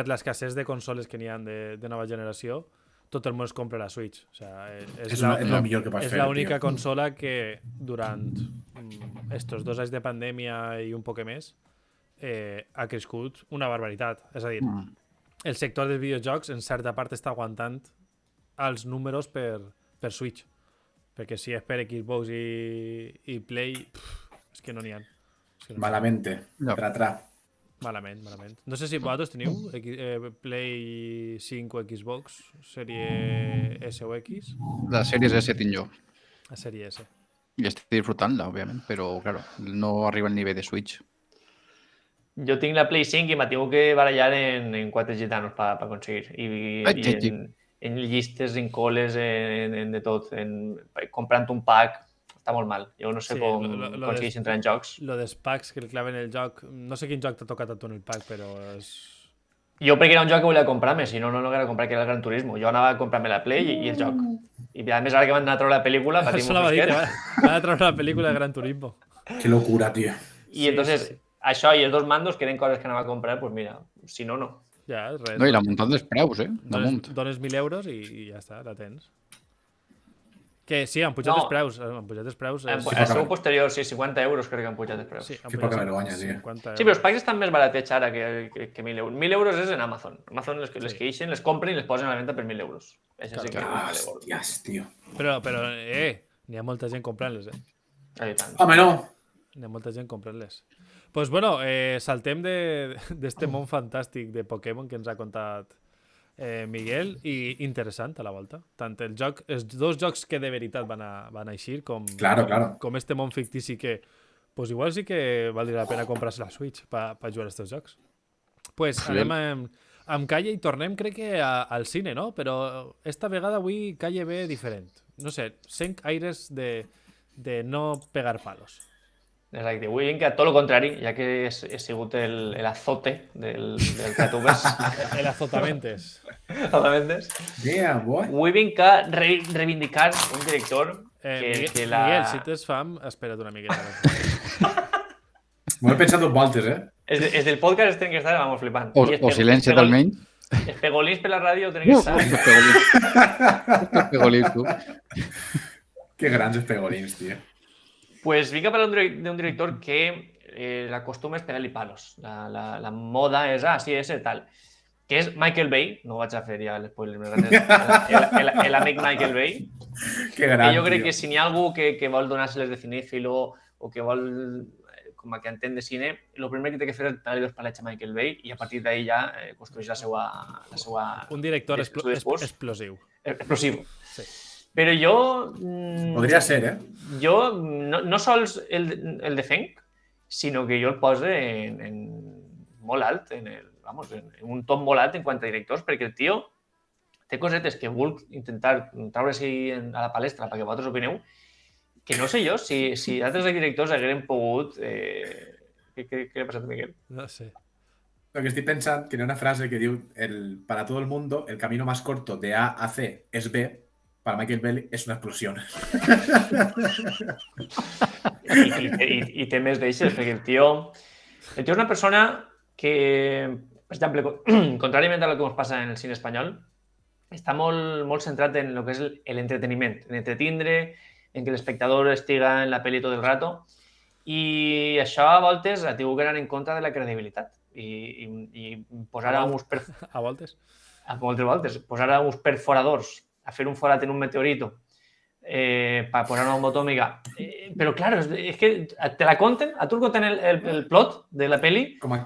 l'escassez de consoles que n'hi ha de nova generació, tot el món es compra la Switch. O sea, És lo millor que pots és fer, l'única tio. consola que durant estos 2 anys de pandèmia i un poc més ha crescut una barbaritat. És a dir, el sector dels videojocs en certa part està aguantant els números per Switch. Perquè si és per Xbox i Play, és que no n'hi ha. És que no n'hi ha. Malamente. No. Tra. Malament. No sé si vosaltres teniu Play 5 o Xbox, sèrie S o X, La Series S tinc jo. a sèrie S. I estic disfrutant-la, òbviament, però, claro, no arriba al nivell de Switch. Jo tinc la Play 5 i m'ha tingut que barallar en 4 gitanos per aconseguir. I en llistes, en coles, en de tot. Comprant un pack, està molt mal. Jo no sé Sí, com lo aconsegueix entrar en jocs. Lo dels packs que el claven el joc, no sé quin joc t'ha tocat a tu en el pack, però és... Jo perquè era un joc que volia comprar-me, si no, no l'haguera comprat, que era el Gran Turismo. Jo anava a comprar-me la Play i el joc. I a més, ara que van anar a treure la pel·lícula, patim Això un l'ha dit, fresquet. van a treure la pel·lícula de Gran Turismo. Qué locura, tío. I entonces, això i els dos mandos, que eren coses que anava a comprar, pues mira, si no, no. Ja, res. No, i la muntat dels preus, damunt. Dones 1.000 euros i ja està, la tens. Que sí, han pujat No. els preus. Han pujat els preus. El poca seu vergonya. posterior, sí, 50 euros crec que han pujat els preus. Sí, han Que pujat poca vergonya, tio. 50 Sí, però els packs estan més baratets ara que 1.000 euros. 1.000 euros és en Amazon. Amazon les que ixen, les compren i les posen a la venda per 1.000 euros. Això sí que vale molt. Hostias, tío. Però n'hi ha molta gent comprant-les, I tant. Home, no. N'hi ha molta gent comprant-les. Pues bueno, saltem d'este món fantàstic de Pokémon que ens ha contat Miguel, i interessant a la volta. Tant el joc, els dos jocs que de veritat van eixir, Claro. com este món fictici que pues igual sí que valdria la pena comprar-se la Switch per jugar a estos jocs. Pues Sí. anem amb Calle i tornem, crec que al cine, no? Però esta vegada avui Calle ve diferent. No sé, sent aires de no pegar palos. Exacte. Avui vinc a tot el contrari, ja que he sigut el azote del Catubers. El azotamentes. Exactament. Damn, boy. Avui vinc a reivindicar un director que la... Miguel, si tens fam, espera't una miqueta. M'ho he pensat 2 voltes, eh? És del podcast este que està, vamos, flipant. O silencia't almenys. Els pegolins per la ràdio tenen que estar. Estos pegolins, tu. Que grans espegolins, tio. Pues vinc a parlar d'un director que l'acostuma és pegar-li palos. La moda és, sí, ese, tal. Que és Michael Bay, no vaig a fer ja l'espoiler més gran, l'amic Michael Bay. Que gran, jo crec tio. que si n'hi ha algú que vol donar-se-les de cinéfilo o que vol com a que entén de cine, el primer que té que fer és pegar-li 2 palets a Michael Bay i a partir d'ahí ja construeix la seva... Un director discurs explosiu. explosiu. Sí. Però jo... Podria ser, eh? Jo no sols el defenc, sinó que jo el poso en molt alt, en un top molt alt en quant a directors, perquè el tio té cosetes que vol intentar treure-s'hi a la palestra perquè vosaltres opineu, que no sé jo si altres directors hagueren pogut... Què ha passat, Miguel? No sé. Lo que estic pensant que hi ha una frase que diu para todo el mundo, el camino más corto de A a C es B. Para Michael Bay es una explosión. I té més d'eixes, perquè el tio és una persona que, per exemple, contràriament a lo que ens passa en el cine espanyol, està molt centrat en el que és l'entreteniment, en entretindre, en que l'espectador estiga en la pel·li tot el rato, i això a voltes ha tingut que anar en contra de la credibilitat i posar a uns A voltes? a moltes voltes, posar a uns perforadors a fer un forat en un meteorito per posar una bomba atòmica. Però, clar, és que te la conten, a tu el conten el plot de la pel·li Com a...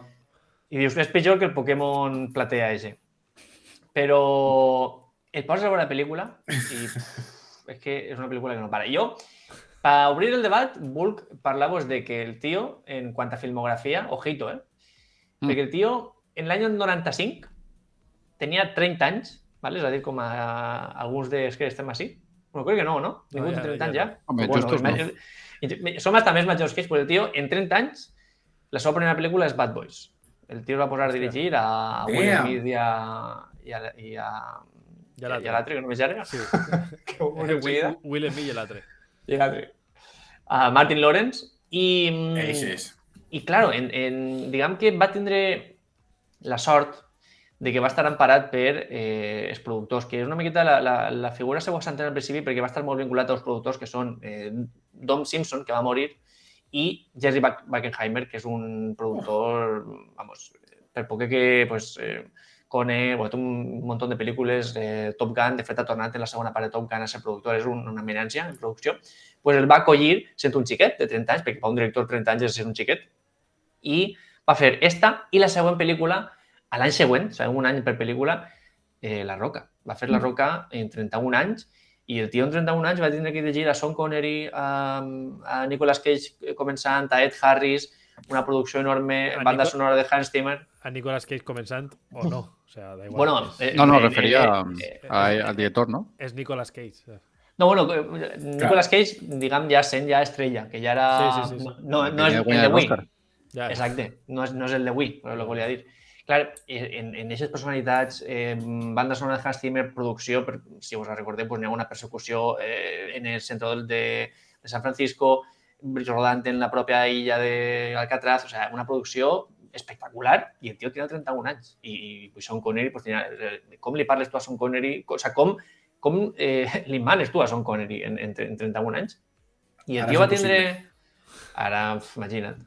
i dius, és pitjor que el Pokémon Platea ese. Però et poses a veure la pel·lícula i és que és una pel·lícula que no para. Jo, per obrir el debat, vull parlar-vos de que el tio, en quant a filmografia, ojito, perquè el tio, en l'any 95, tenia 30 anys, ¿vale? És a dir, com a alguns dels que estem així. Bueno, crec que no? Ningú té 30 anys ja. Home, justos no. Som hasta més majors que ells, però el tio, en 30 anys, la seva primera pel·lícula és Bad Boys. El tio es va posar a dirigir a Will Smith i a l'altre, que no me llarga. Sí. Will Smith i l'altre. I l'altre. A Martin Lawrence. I claro, diguem que va tindre la sort de que va estar emparat per els productors, que és una miqueta la figura seva s'entén al principi perquè va estar molt vinculat als productors que són Dom Simpson, que va morir, i Jerry Bruckheimer, que és un productor, vamos, per poc que Cone, un munt de pel·lícules, Top Gun, de fet ha tornat en la segona part de Top Gun a ser productor, és una eminència en producció, pues el va acollir sent un xiquet de 30 anys, perquè per un director 30 anys és ser un xiquet, i va fer esta i la següent pel·lícula a l'any següent, un any per pel·lícula, La Roca. Va fer La Roca en 31 anys i el tio en 31 anys va tindre que dirigir a Sean Connery, a Nicolas Cage començant, a Ed Harris, una producció enorme, banda sonora de Hans Zimmer. A Nicolas Cage començant o no? O sea, da igual. Bueno, No, referia al director, ¿no? És Nicolas Cage. No, bueno, Nicolas Cage, diguem, ja sent ja estrella, que ja era... Sí. No és el de Wii. Ja. Exacte, no és el de Wii, però el volia dir. Clar, en aquestes personalitats, banda sonora de Hans Zimmer, producció, si us recordeu, n'hi ha una persecució en el centre de San Francisco, rodant en la pròpia illa d'Alcatraz, o sea, una producció espectacular, i el tio tenia 31 anys. I Sean Connery, com li parles tu a Sean Connery? O sea, com li manes tu a Sean Connery en 31 anys? I el tio va tindre... Ara, imagina't.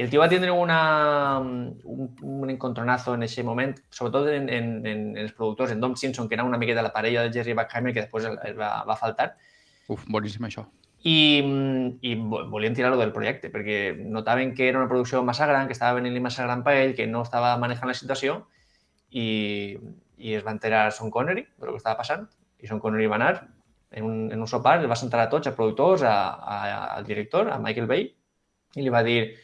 El tio va tindre un encontronazo en aquest moment, sobretot en els productors, en Dom Simpson, que era una miqueta la parella de Jerry Bruckheimer, que després va faltar. Boníssim això. I volien tirar-ho del projecte, perquè notaven que era una producció massa gran, que estava venint massa gran per ell, que no estava manejant la situació, i es va enterar Sean Connery de lo que estava passant, i Sean Connery va anar en un sopar, el va sentar a tots, a productors, al director, a Michael Bay, y le va a decir,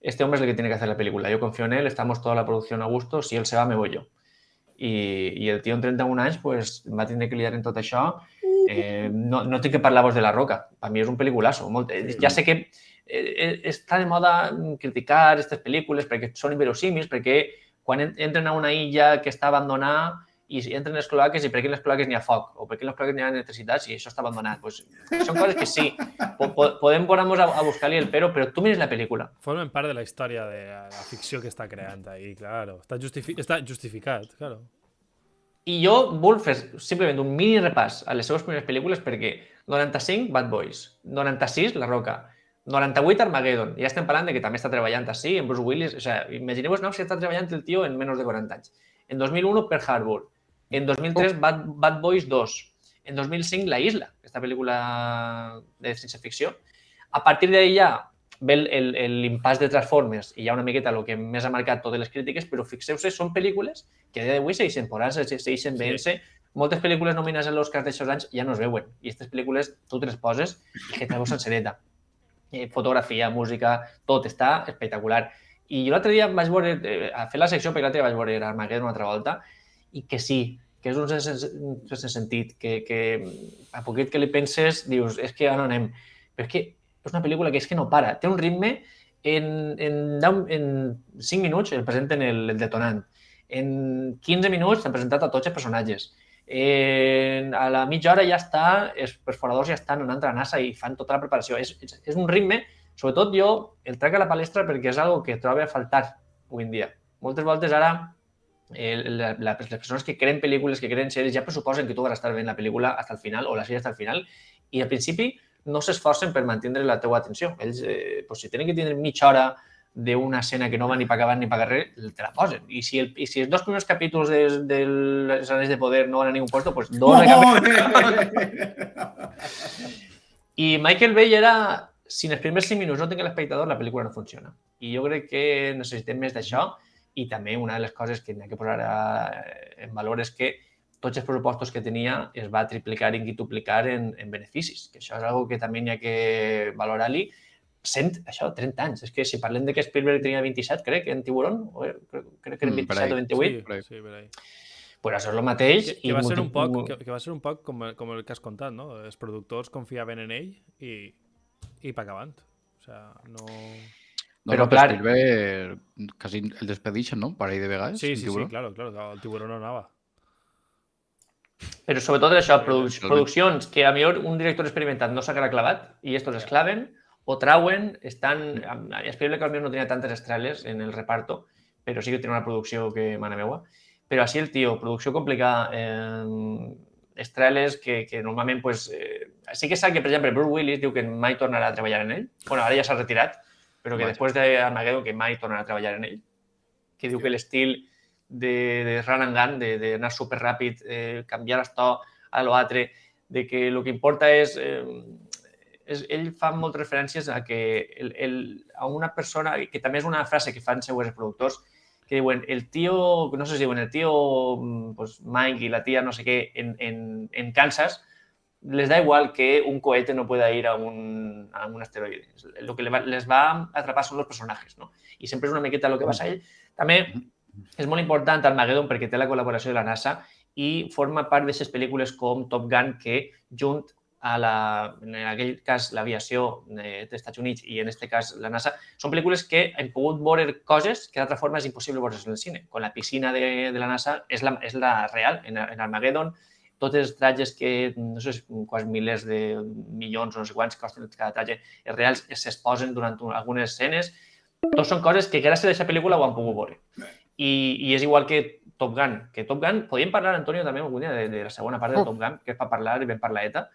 este hombre es el que tiene que hacer la película, yo confío en él, estamos toda la producción a gusto, si él se va, me voy yo. I el tio en 31 anys pues, va tindre que lidiar en tot això No tinc que parlar-vos de La Roca. Per mi és un pel·liculasso. Ja sé que està de moda criticar aquestes pel·lícules perquè són inverosímils, perquè quan entren a una illa que està abandonada i entren les cloaques i per què en les cloaques n'hi ha foc o per què en les cloaques n'hi ha electricitat si això està abandonat. Pues, són coses que sí, podem posar-nos a buscar-li el però tu mires la pel·lícula. Formen part de la història de la ficció que està creant ahí, claro. Està justificat, claro. I jo vull fer simplement un mini repàs a les seves primeres pel·lícules perquè 95, Bad Boys, 96, La Roca, 98, Armageddon. Ja estem parlant de que també està treballant així, en Bruce Willis. O sigui, imagineu-vos si està treballant el tio en menys de 40 anys. En 2001, Pearl Harbor. En 2003, Bad Boys 2. En 2005, La Isla, aquesta pel·lícula de ciència-ficció. A partir d'ahí ja ve l'impàs de Transformers i hi ha una miqueta el que més ha marcat totes les crítiques, però fixeu-se, són pel·lícules que a dia d'avui segueixen posant-se, segueixen veient-se. Moltes pel·lícules nominades a l'Oscar d'aixòs anys ja no es veuen. I aquestes pel·lícules tu te les poses i que te veus sencereta. Fotografia, música, tot està espectacular. I jo l'altre dia vaig veure, a fer la secció, perquè l'altre dia vaig veure Armageddon una altra volta, i que sí, que és un sense sentit, que a poquet que li penses, dius, és que ja no anem. Però és que és una pel·lícula que és que no para. Té un ritme, en 5 minuts el presenten el detonant. En 15 minuts t'han presentat a tots els personatges. A la mitja hora ja està, els perforadors ja estan anant a la NASA i fan tota la preparació. És un ritme, sobretot jo el trec a la palestra perquè és algo que trobo a faltar avui en dia. Moltes voltes ara les persones que creen pel·lícules, que creen sèries, ja pressuposen que tu vas estar veient la pel·lícula fins al final o la sèrie fins al final i al principi no s'esforcen per mantenir la teua atenció. Ells, si tenen que tindre mitja hora d'una escena que no va ni per acabar ni per res, te la posen. I si els dos primers capítols de les Anells de Poder no van a ningú puesto, pues dos de I Michael Bay era... Si en els primers 5 minuts no tinc l'espectador, la pel·lícula no funciona. I jo crec que necessitem més d'això i també una de les coses que n'hi ha que posar en valor és que tots els pressupostos que tenia es va triplicar i quintuplicar en beneficis, que això és una que també n'hi ha que valorar-li. 30 anys. És que si parlem de que Spielberg tenia 27, crec, en Tiburón, crec que eren 27 o 28. Sí, per ahí. Pues això és el mateix. Que va ser un poc com el que has contat, no? Els productors confiaven en ell i pa acabant. O sea, no... Però clar... Spielberg quasi el despedixen, no? Parell de vegades. Sí, claro. El Tiburón no anava. Però sobretot això, produccions que a millor un director experimentat no s'ha clavat i estos es claven o trauen, estan... Spielberg potser no tenia tantes estrelles en el reparto, però sí que tenia una producció que mana meua. Però així el tio, producció complicada, estrelles que normalment pues, sí que sap que, per exemple, Bruce Willis diu que mai tornarà a treballar en ell. Bueno, ara ja s'ha retirat, però que després d'Armageddon que mai tornarà a treballar en ell. Que diu que l'estil de run and gun, d'anar superràpid, canviar el to a l'altre, de que el que importa és... Ell fa moltes referències a que a una persona, que també és una frase que fan següents productors, que diuen, el tío, no sé si diuen, el tío pues, Mike y la tía no sé qué en Kansas, les da igual que un cohete no pueda ir a un asteroide. Lo que les va atrapar són els personatges, no? I sempre és una miqueta el que passa a ell. També és molt important Armageddon perquè té la col·laboració de la NASA i forma part d'aquestes pel·lícules com Top Gun que junt en aquell cas l'aviació dels Estats Units i en aquest cas la NASA, són pel·lícules que hem pogut veure coses que d'altra forma és impossible veure en el cine. Quan la piscina de la NASA és la real, en Armageddon, tots els trajes que, no sé quants milers de milions, no sé quants costen cada traje, els reals s'exposen durant algunes escenes. Tots són coses que gràcies a aquesta pel·lícula ho han pogut veure. I és igual que Top Gun. Que Top Gun, podíem parlar, Antonio, també algun dia de la segona part de Top Gun, que és per parlar i ben parlaeta,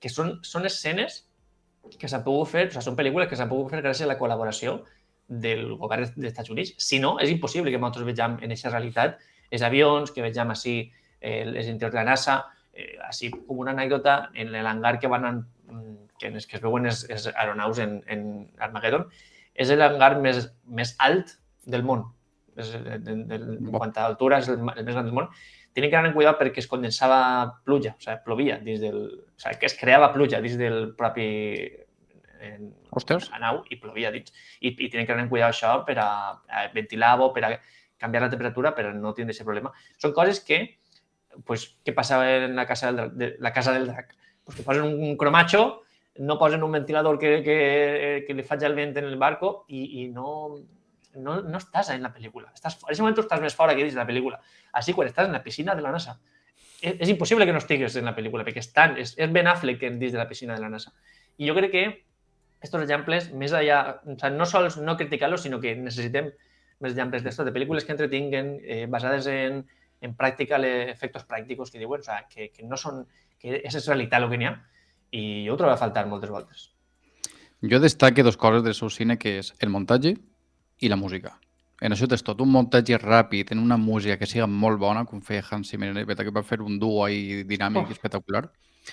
que són escenes que s'han pogut fer, o sigui, són pel·lícules que s'han pogut fer gràcies a la col·laboració del govern dels Estats Units. Si no, és impossible que nosaltres vegem en aquesta realitat els avions, que vegem així els interiors de la NASA, així com una anècdota, en l'hangar que es veuen els aeronaus en Armageddon, és l'hangar més alt del món. En quant a altura, és el més gran del món. Tenen que anar amb cuidado perquè es condensava pluja, o sigui, plovia dins del... O sigui, que es creava pluja dins del propi nau i plovia dins. I tenen que anar amb cuidado això per a ventilar-ho, per a canviar la temperatura, per a no tindre aquest problema. Són coses que pues, què passava en la casa del drac? Pues que posen un cromacho, no posen un ventilador que li faci el vent en el barco i no estàs en la pel·lícula. En aquest moment estàs més fora que dins de la pel·lícula. Així, quan estàs en la piscina de la NASA, és impossible que no estigues en la pel·lícula, perquè és Ben Affleck dins de la piscina de la NASA. I jo crec que aquests exemples, més allà, o sigui, no sols no criticar-los, sinó que necessitem més exemples d'estos, de pel·lícules que entretinguen, basades en pràctica, efectes pràctics que diuen, o sigui, que no són, que és realitat el que n'hi ha, i jo ho trobo a faltar moltes voltes. Jo destaque dos coses del seu cine, que és el muntatge i la música. En això tens tot un muntatge ràpid, en una música que siga molt bona, com feia Hans Zimmer, que va fer un duo ahí dinàmic i espectacular.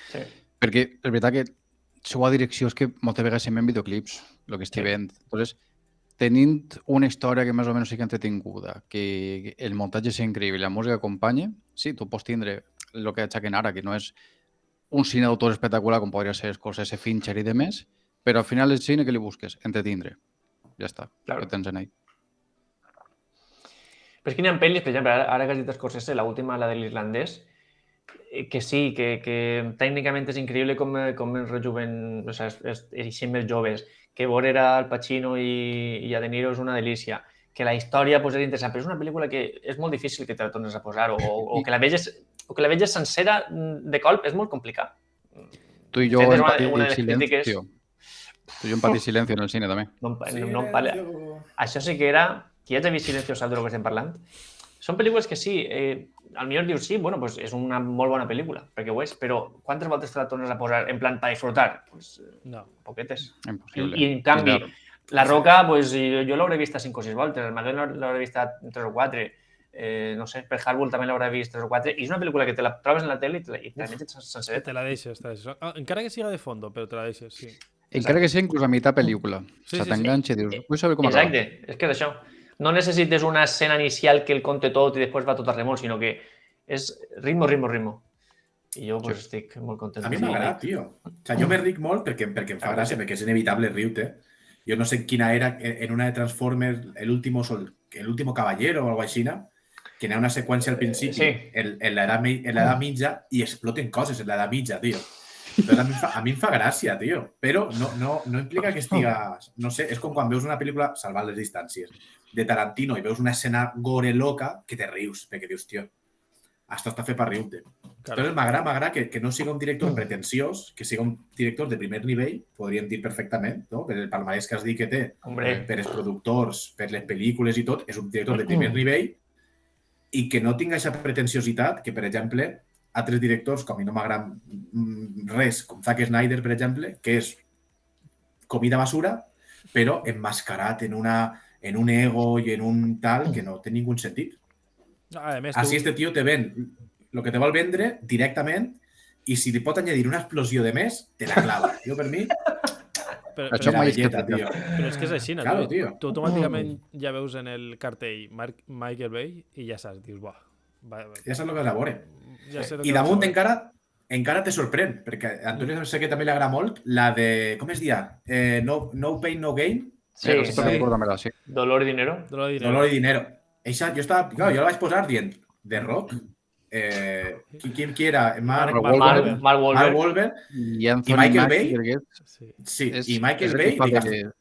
Sí. Perquè és veritat que la seva direcció és que moltes vegades sembla en videoclips, el que estic veient. Entonces, tenint una història que més o menys sigui entretinguda, que el muntatge sigui increïble i la música acompanya, sí, tu pots tindre el que aixequen ara, que no és un cine d'autor espectacular com podria ser Scorsese, Fincher i demés, però al final el cine que li busques? Entretindre. Ja està, Claro. Ho tens en ell. Però és que n'hi ha pel·lis, per exemple, ara que has dit Scorsese, l'última, la de l'irlandès, que sí, que tècnicament és increïble com es rejuven, o sigui, eixim més joves, que veure Al Pacino i a De Niro és una delícia, que la història pues, és interessant, però és una pel·lícula que és molt difícil que te la tornes a posar o que la veges sencera de colp, és molt complicat. Tu i jo Fet, és en una patir de les silencio. crítiques. Tu i jo en patir silencio en el cine, també. Això sí que era... Qui ja ha vist Silencio sap de lo que estem parlant? Són pel·lícules que sí, al millor dius sí, bueno, pues és una molt bona pel·lícula, perquè ho és, però quantes voltes te la tornes a posar en plan per disfrutar? Pues, No. poquetes. Impossible. I en canvi, La Roca, pues, jo l'hauré vista 5 o 6 voltes, el Maguel l'hauré vista 3 o 4, no sé, per Harbull també l'hauré vist 3 o 4, i és una pel·lícula que te la trobes en la tele i te la menges sencereta. Te la deixes. Encara que siga de fondo, però te la deixes, sí. Encara que sigui inclús a mitjà pel·lícula. Sí, Se sí, t'enganxa i dius, vull saber com acaba. Exacte, és que és això. No necessites una escena inicial que el conte tot i després va tot a remolc, sinó que és ritmo. I jo pues, estic molt content. A mi m'agrada, tio. O sea, jo me ric molt perquè em fa gràcia, perquè és inevitable riure. Jo no sé quina era, en una de Transformers, el último caballero o algo així, que n'hi ha una seqüència al principi, Sí. en l'edat mitja, i exploten coses en l'edat mitja, tio. Entonces, a mi em fa gràcia, tio. Però no implica que estigues... No sé, és com quan veus una pel·lícula, salvant les distàncies, de Tarantino i veus una escena gore loca que te rius, perquè dius, tio, esto està fet per riure. Claro. Entonces m'agrada que no siga un director pretensiós, que siga un director de primer nivell, podríem dir perfectament, no? Per el palmarès que has dit que té, Hombre, per els productors, per les pel·lícules i tot, és un director de primer nivell i que no tinga aquesta pretensiositat que, per exemple, altres directors, com a mi no m'agrada res, com Zack Snyder, per exemple, que és comida basura, però emmascarat en un ego i en un tal que no té ningú sentit. A més, Així este tio te ven el que te vol vendre directament i si li pot añadir una explosió de més, te la clava. Jo, per mi, Això la mai és que belleta, tio. però és que és així, no? Claro, tio. Tu automàticament ja veus en el cartell Michael Bay i ja saps, dius, buah, Ja saps el que és la vore. ja sé I damunt encara te sorprèn, perquè a Antonio sé que també li agrada molt, la de, com es dia? No Pain, No Gain? sí, Sí, recorda'm-la, sí. Dolor i dinero. Dolor de dinero. Dolor i dinero. Eixa, jo la vaig posar dient, de rock, qui era? Mark Mark Wahlberg. Wahlberg. I Anthony Michael Mackie, Bay? perquè Sí. Sí, és- i Michael és el Bay, que fa digues, de-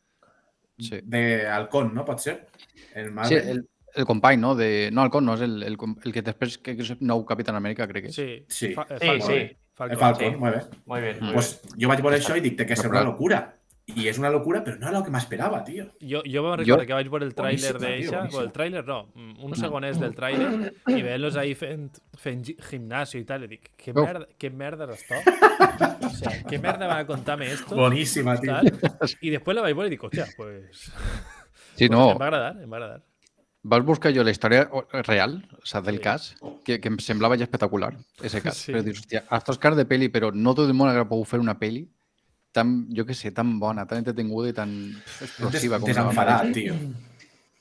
Sí. de Halcón, no? Pot ser? El Sí, Marvel. el company, no? No, Halcón no, és el que després que és nou Capitán Amèrica, crec que és. Sí. Sí. Falcon. Sí. El Falcon. Falcon, sí. molt bé. Molt bé. Pues jo vaig veure això i dic que és una Semblant. locura. I és una locura, però no era el que m'esperava, tio. Jo me'n recordo que vaig veure el tràiler Boníssima, tio, d'eixa, boníssima. o el tràiler no, un segonès del tràiler, i veient-los ahí fent gimnasio i tal, i dic, què merda és esto? O sea, què merda van a contar-me esto? Boníssima, tio. Tal? I després la vaig veure i dic, hòstia, pues... Sí, pues no, em va agradar. vas buscar jo la història real, o sea, del Sí. cas, que em semblava ja espectacular, ese cas. Sí. Però dius, hòstia, estos cas de peli, però no tot el món ha pogut fer una peli tan, jo què sé, tan bona, tan entretinguda i tan explosiva. com la Desenfadat, Mario. tio.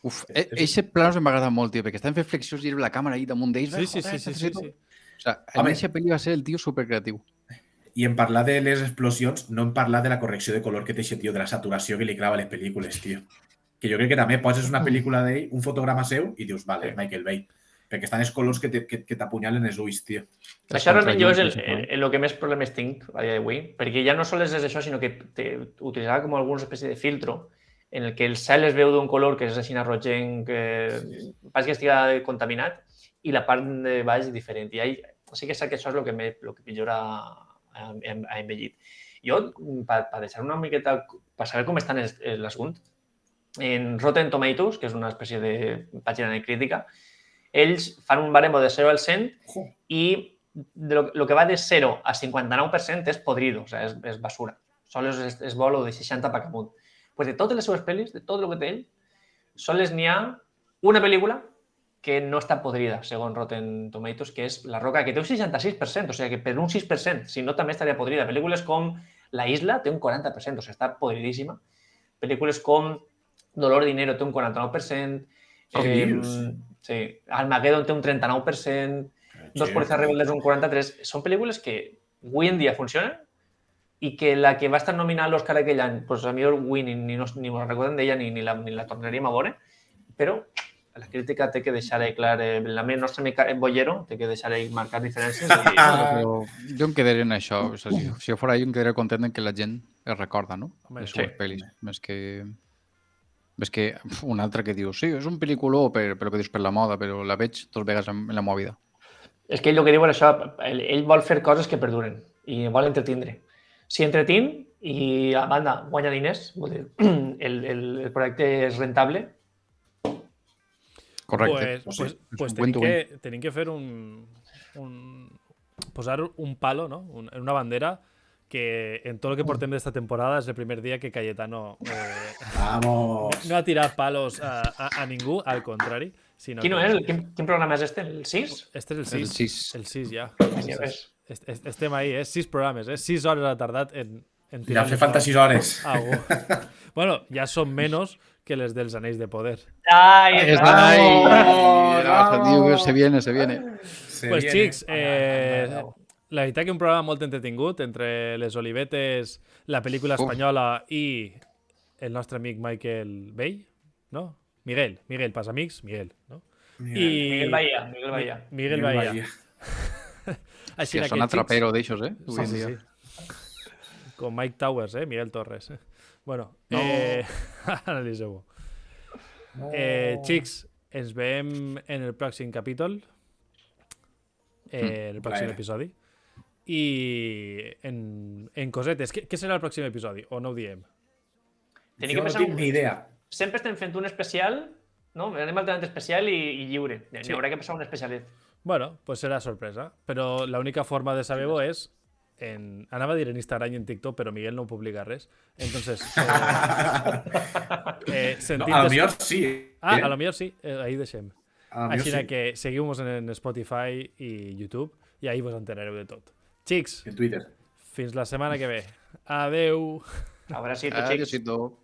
Uf, eixe planos em va agradar molt, tio, perquè estan fent flexions i la càmera ahí damunt d'ells. Sí. O sea, en Home. eixa pel·li va ser el tio supercreatiu. I en parlar de les explosions, no en parlar de la correcció de color que té aquest tio, de la saturació que li clava a les pel·lícules, tio. Que jo crec que també poses una pel·lícula d'ell, un fotograma seu, i dius, vale, Michael Bay. Perquè estan els colors que t'apunyalen els ulls, tio. Això realment jo és el que més problemes tinc a dia d'avui, perquè ja no sols és això, sinó que utilitzava com alguna espècie de filtro en el que el cel es veu d'un color que és així rogenc, pas que estigui contaminat, i la part de baix és diferent. I sí que és cert que això és el que millor ha envellit. Jo, per deixar una miqueta, per saber com estan l'assunt, en Rotten Tomatoes, que és una espècie de pàgina de crítica, ells fan un baremo de 0 al 100 i el que va de 0 a 59% és podrido, o sigui, és basura. Sols és bo de 60 per amunt. Pues de totes les seves pel·lis, de tot el que té ell, sols n'hi ha una pel·lícula que no està podrida, segons Rotten Tomatoes, que és La Roca, que té un 66%, o sigui que per un 6%, si no també estaria podrida. Pel·lícules com La Isla té un 40%, o sigui, està podridíssima. Pel·lícules com Dolor Dinero té un 49%, sí, Armageddon té un 39%, Dos Policías Rebeldes un 43%. Són pel·lícules que avui en dia funcionen i que la que va estar nominada a l'Oscar aquell any, doncs a mi avui ni me'n recorden d'ella ni la tornaríem a veure, però la crítica té que deixar clar, la nostra mica bollero té que deixar marcar diferències. Però jo em quedaré en això. O sigui, si jo fora jo em quedaré content en que la gent es recorda, no? Les seves pel·lis. Més que un altre que diu, sí, és un pel·lículó per el que dius per la moda, però la veig dos vegades en la meva vida. És que ell el que diu és això, ell vol fer coses que perduren i vol entretindre. Si entretín i a banda guanya diners, vol dir, el projecte és rentable. Correcte. Pues tenim que fer posar un palo, ¿no? En una bandera que en todo lo que portem d'esta temporada és el primer dia que Cayetano no ha tirat palos a ningú, al contrari. Quin programa és este? El 6? Este és el 6. El 6 ja. Estem ahí, 6 programes, 6 hores ha tardat en tirar. Ja fer falta 6 hores. Bueno, ja són menys que les dels Anells de Poder. ¡Ay! Se viene. Pues, xics, la veritat que un programa molt entretingut entre les olivetes, la pel·lícula espanyola i el nostre amic Michael Bay, no? Miguel, pas amics, Miguel, no? Miguel Bahía. Miguel Bahía. Així que sona trapero d'eixos, Sí. Con Mike Towers, Miguel Torres. Bueno, analitzeu-ho. Xics, ens veiem en el pròxim capítol, el pròxim episodi. I en cosetes, què serà el pròxim episodi? O no ho diem? Jo no tinc ni idea. Sempre estem fent un especial, no? Anem alternant especial i lliure. N'hi haurà que passar un especialet. Bueno, pues serà sorpresa. Però l'única forma de saber-ho és anava a dir en Instagram i en TikTok, però Miguel no publica res. Entonces... a lo millor sí. A lo millor sí. Ahí deixem. Així que seguiu-nos en Spotify i YouTube i ahí vos enterareu de tot. Xics, en Twitter. Fins la setmana que ve. Adeu. Abracito, xics. Adéu.